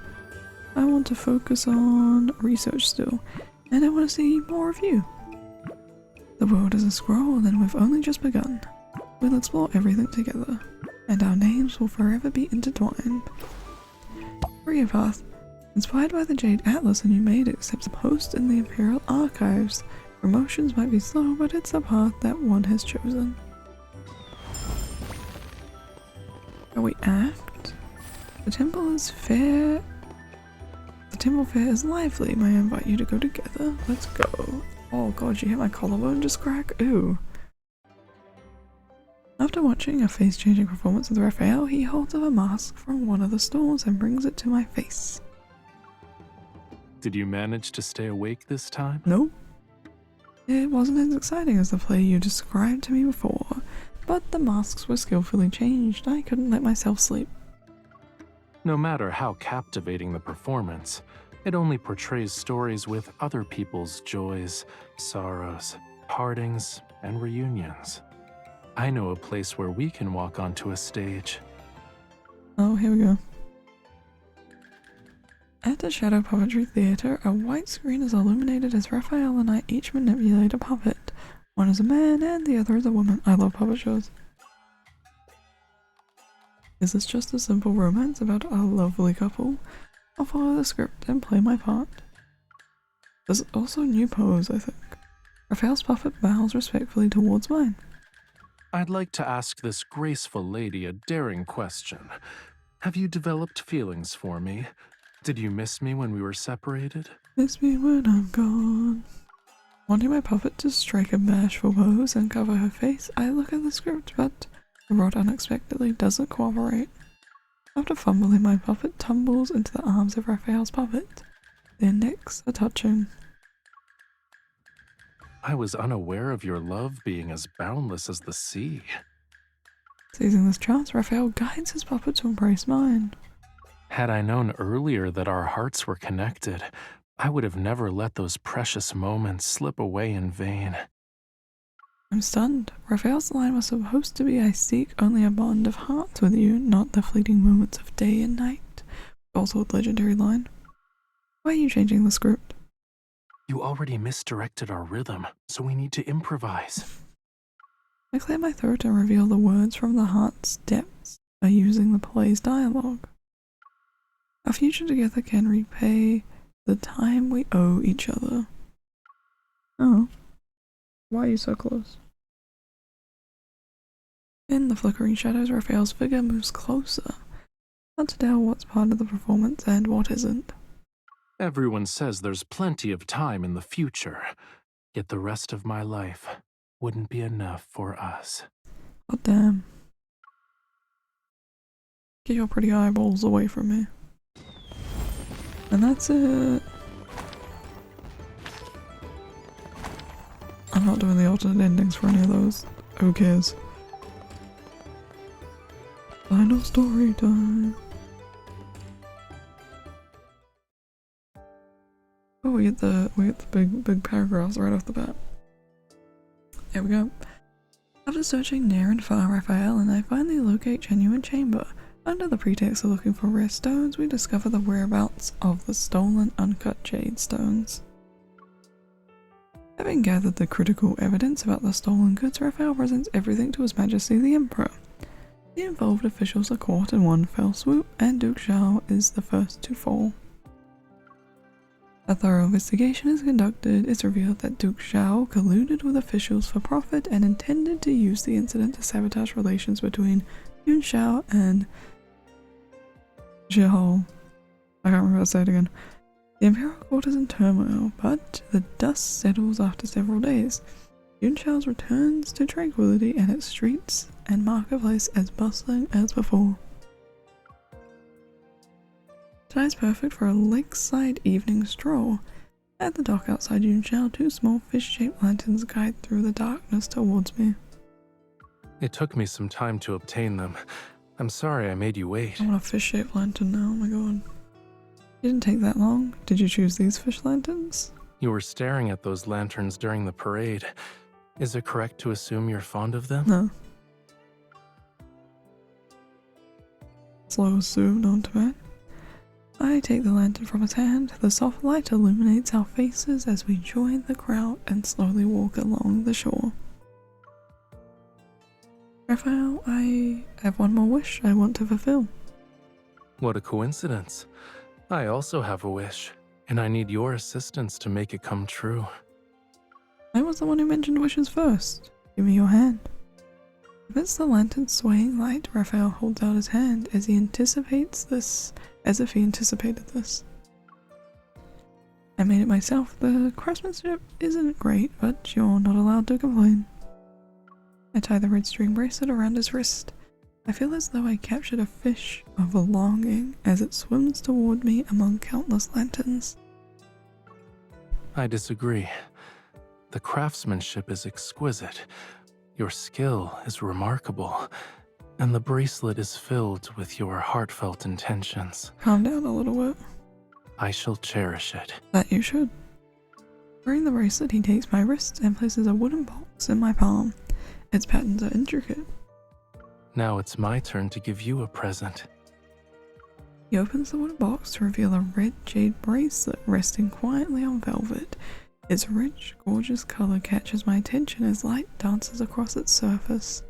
I want to focus on research still, and I want to see more of you. The world is a scroll, and we've only just begun. We'll explore everything together, and our names will forever be intertwined. Career path. Inspired by the Jade Atlas, a new maid accepts a post in the Imperial Archives. Promotions might be slow, but it's a path that one has chosen. Shall we act? The temple is fair. The temple fair is lively. May I invite you to go together? Let's go. Oh god, you hit my collarbone just crack? Ooh. After watching a face-changing performance with Rafayel, he holds up a mask from one of the stalls and brings it to my face. Did you manage to stay awake this time? Nope. It wasn't as exciting as the play you described to me before, but the masks were skillfully changed. I couldn't let myself sleep. No matter how captivating the performance, it only portrays stories with other people's joys, sorrows, partings, and reunions. I know a place where we can walk onto a stage. Oh, here we go. At the Shadow Puppetry Theatre, a white screen is illuminated as Rafayel and I each manipulate a puppet. One is a man and the other is a woman. I love puppet shows. Is this just a simple romance about a lovely couple? I'll follow the script and play my part. There's also a new pose, I think. Rafayel's puppet bows respectfully towards mine. I'd like to ask this graceful lady a daring question. Have you developed feelings for me? Did you miss me when we were separated? Miss me when I'm gone. Wanting my puppet to strike a bashful pose and cover her face, I look at the script, but the rod unexpectedly doesn't cooperate. After fumbling, my puppet tumbles into the arms of Rafayel's puppet. Their necks are touching. I was unaware of your love being as boundless as the sea. Seizing this chance, Rafayel guides his puppet to embrace mine. Had I known earlier that our hearts were connected, I would have never let those precious moments slip away in vain. I'm stunned. Rafayel's line was supposed to be, I seek only a bond of hearts with you, not the fleeting moments of day and night. Also a legendary line. Why are you changing the script? You already misdirected our rhythm, so we need to improvise. I clear my throat and reveal the words from the heart's depths by using the play's dialogue. Our future together can repay the time we owe each other. Oh. Why are you so close? In the flickering shadows, Rafayel's figure moves closer. Hard to tell what's part of the performance and what isn't. Everyone says there's plenty of time in the future, yet the rest of my life wouldn't be enough for us. God damn. Get your pretty eyeballs away from me. And that's it. I'm not doing the alternate endings for any of those. Who cares? Final story time. Oh, we get the big paragraphs right off the bat. There we go. After searching near and far, Rafayel and I finally locate Genuine Chamber. Under the pretext of looking for rare stones, we discover the whereabouts of the stolen uncut jade stones. Having gathered the critical evidence about the stolen goods, Rafayel presents everything to His Majesty the Emperor. The involved officials are caught in one fell swoop, and Duke Zhao is the first to fall. A thorough investigation is conducted. It's revealed that Duke Zhao colluded with officials for profit and intended to use the incident to sabotage relations between Yun Xiao and Zhao. I can't remember how to say it again. The Imperial Court is in turmoil, but the dust settles after several days. Yun Xiao's returns to tranquility and its streets and marketplace as bustling as before. Tonight's perfect for a lakeside evening stroll. At the dock outside Yunxiao, 2 small fish-shaped lanterns guide through the darkness towards me. It took me some time to obtain them. I'm sorry I made you wait. I want a fish-shaped lantern now, oh my god. It didn't take that long. Did you choose these fish lanterns? You were staring at those lanterns during the parade. Is it correct to assume you're fond of them? No. Slow Sue, known to man. I take the lantern from his hand. The soft light illuminates our faces as we join the crowd and slowly walk along the shore. Raphael, I have one more wish I want to fulfill. What a coincidence. I also have a wish, and I need your assistance to make it come true. I was the one who mentioned wishes first. Give me your hand. Amidst the lantern's swaying light, Raphael holds out his hand as he anticipates this, as if he anticipated this. I made it myself. The craftsmanship isn't great, but you're not allowed to complain. I tie the red string bracelet around his wrist. I feel as though I captured a fish of longing as it swims toward me among countless lanterns. I disagree. The craftsmanship is exquisite. Your skill is remarkable. And the bracelet is filled with your heartfelt intentions. Calm down a little bit. I shall cherish it. That you should. Wearing the bracelet, he takes my wrist and places a wooden box in my palm. Its patterns are intricate. Now it's my turn to give you a present. He opens the wooden box to reveal a red jade bracelet resting quietly on velvet. Its rich, gorgeous color catches my attention as light dances across its surface.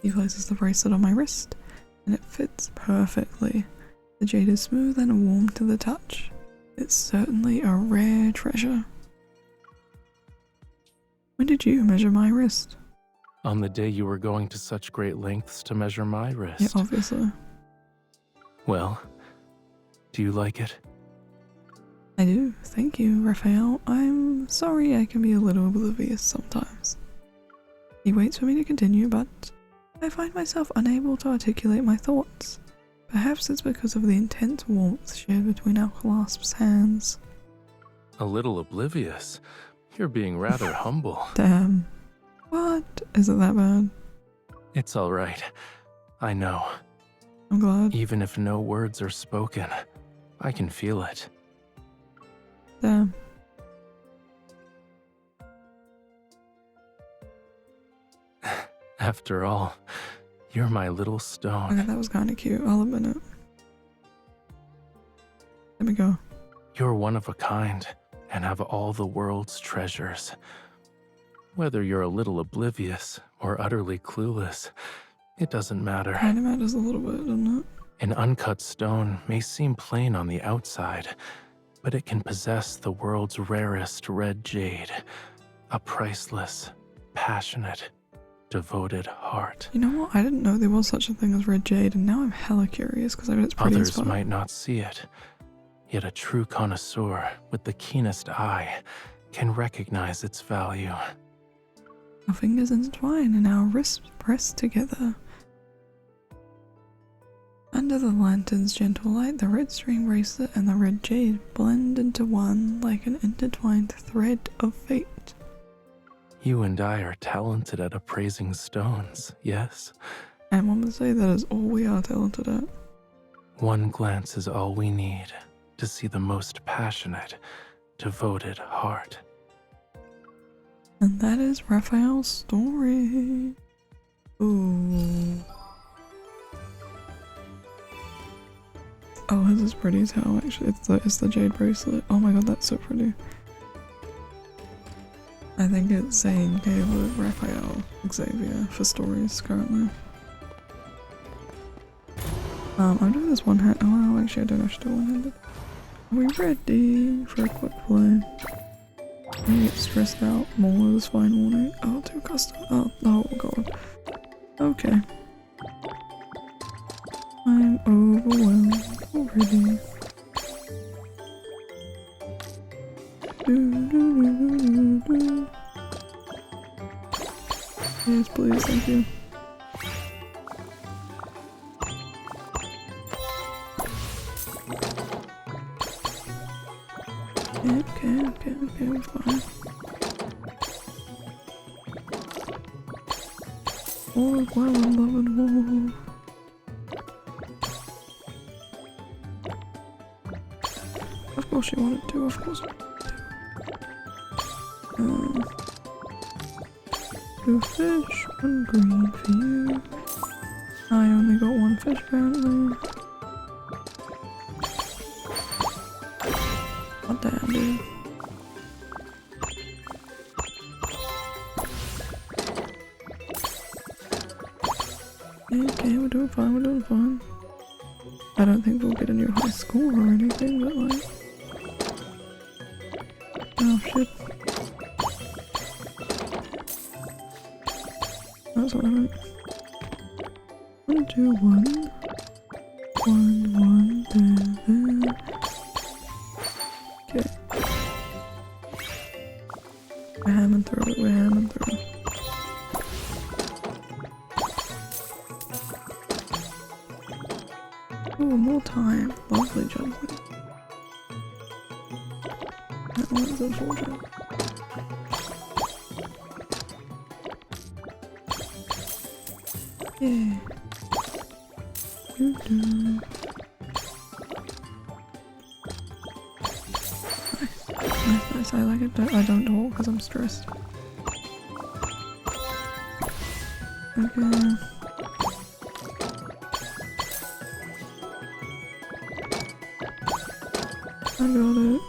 He places the bracelet on my wrist, and it fits perfectly. The jade is smooth and warm to the touch. It's certainly a rare treasure. When did you measure my wrist? On the day you were going to such great lengths to measure my wrist. Yeah, obviously. Well, do you like it? I do, thank you, Raphael. I'm sorry I can be a little oblivious sometimes. He waits for me to continue, but I find myself unable to articulate my thoughts. Perhaps it's because of the intense warmth shared between our clasped hands. A little oblivious. You're being rather humble. Damn. What? Is it that bad? It's all right. I know. I'm glad. Even if no words are spoken, I can feel it. Damn. After all, you're my little stone. Okay, that was kind of cute. I'll admit it. Let me go. You're one of a kind and have all the world's treasures. Whether you're a little oblivious or utterly clueless, it doesn't matter. Kind of matters a little bit, doesn't it? An uncut stone may seem plain on the outside, but it can possess the world's rarest red jade, a priceless, passionate, devoted heart. You know what? I didn't know there was such a thing as red jade, and now I'm hella curious because I bet it's pretty as Others fuck. might not see it, yet a true connoisseur with the keenest eye can recognize its value. Our fingers intertwine and our wrists press together. Under the lantern's gentle light, the red string bracelet and the red jade blend into one like an intertwined thread of fate. You and I are talented at appraising stones, yes? And one would say that is all we are talented at. One glance is all we need to see the most passionate, devoted heart. And that is Raphael's story. Ooh. Oh, his is pretty as hell, actually. It's the jade bracelet. Oh my god, that's so pretty. I think it's Zane, Caleb, Raphael, Xavier for stories currently. I'm doing this one hand. Oh, well, actually, I don't have to do one-handed. Are we ready for a quick play? I get stressed out more this fine warning. Oh, too custom. Oh god. Okay. I'm overwhelmed already. Yes, please, thank you. Okay, we're fine. All is well in love and war. Of course she wanted to, of course she wanted to. Two fish, one green for you. I only got one fish apparently. God damn, dude. Okay, we're doing fine. I don't think we'll get a new high score or anything, but like... Oh shit. That's what I meant. 1, 2, 1. 1, 1, okay. We're hammering through it, Ooh, more time. Lovely jumping. That one's unfortunate. Yeah. Nice. I like it. I don't talk because I'm stressed. Okay. I got it.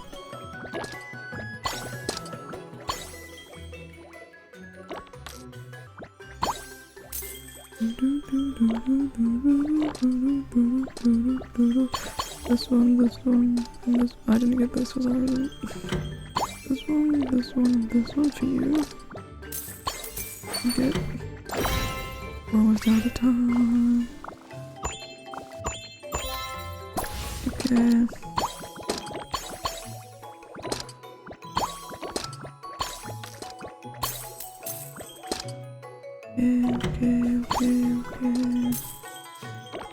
This one, and this. I didn't get this, was I really? This one for you. Okay. We're almost out of time. Okay. Okay.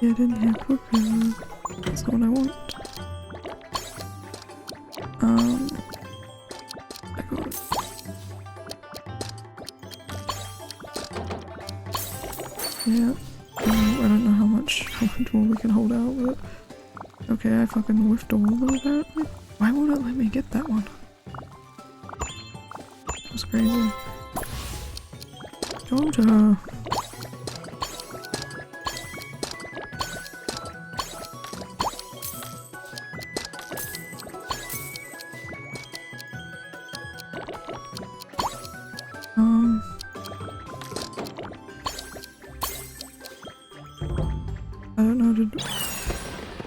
Get in here quicker. That's not what I want. I got it. Yeah. I don't know how much more we can hold out, but okay, I fucking whiffed all of them apparently. Why won't it let me get that one? That was crazy. Georgia.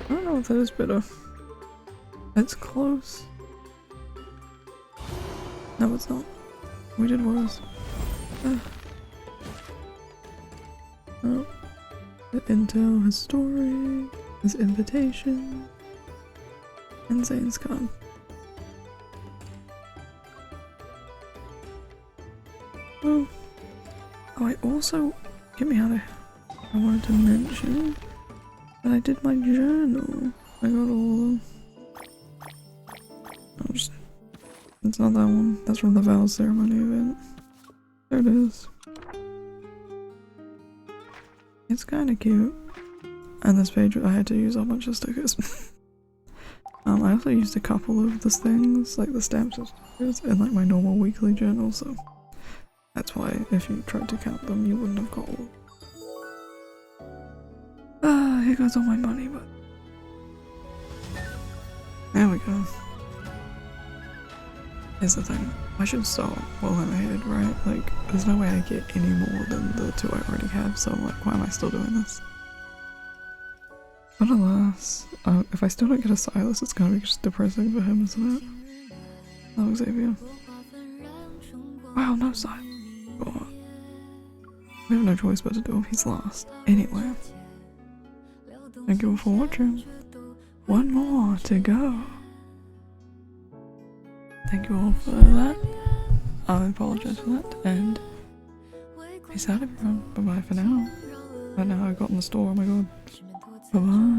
I don't know if that is better. It's close. No, it's not. We did worse. Oh. The intel, his story, his invitation, and Zane's gone. Oh, I also... Get me out of here. I wanted to mention that I did my journal. I got all of them. It's not that one. That's from the vow ceremony event. There it is. It's kind of cute. And this page, I had to use a bunch of stickers. I also used a couple of the things, like the stamps and stickers, in like my normal weekly journal, so that's why if you tried to count them, you wouldn't have got all. Here goes all my money, but there we go. Here's the thing, I should stop while I'm ahead, right? Like, there's no way I get any more than the 2 I already have, so like, why am I still doing this? But alas, if I still don't get a Silas, it's gonna be just depressing for him, isn't it? No Xavier. Wow, no Silas. God. We have no choice but to do him, he's last. Anyway. Thank you all for watching. One more to go. Thank you all for that. I apologize for that, and peace out everyone. Bye bye for now. Right now I got in the store, oh my god. Bye bye.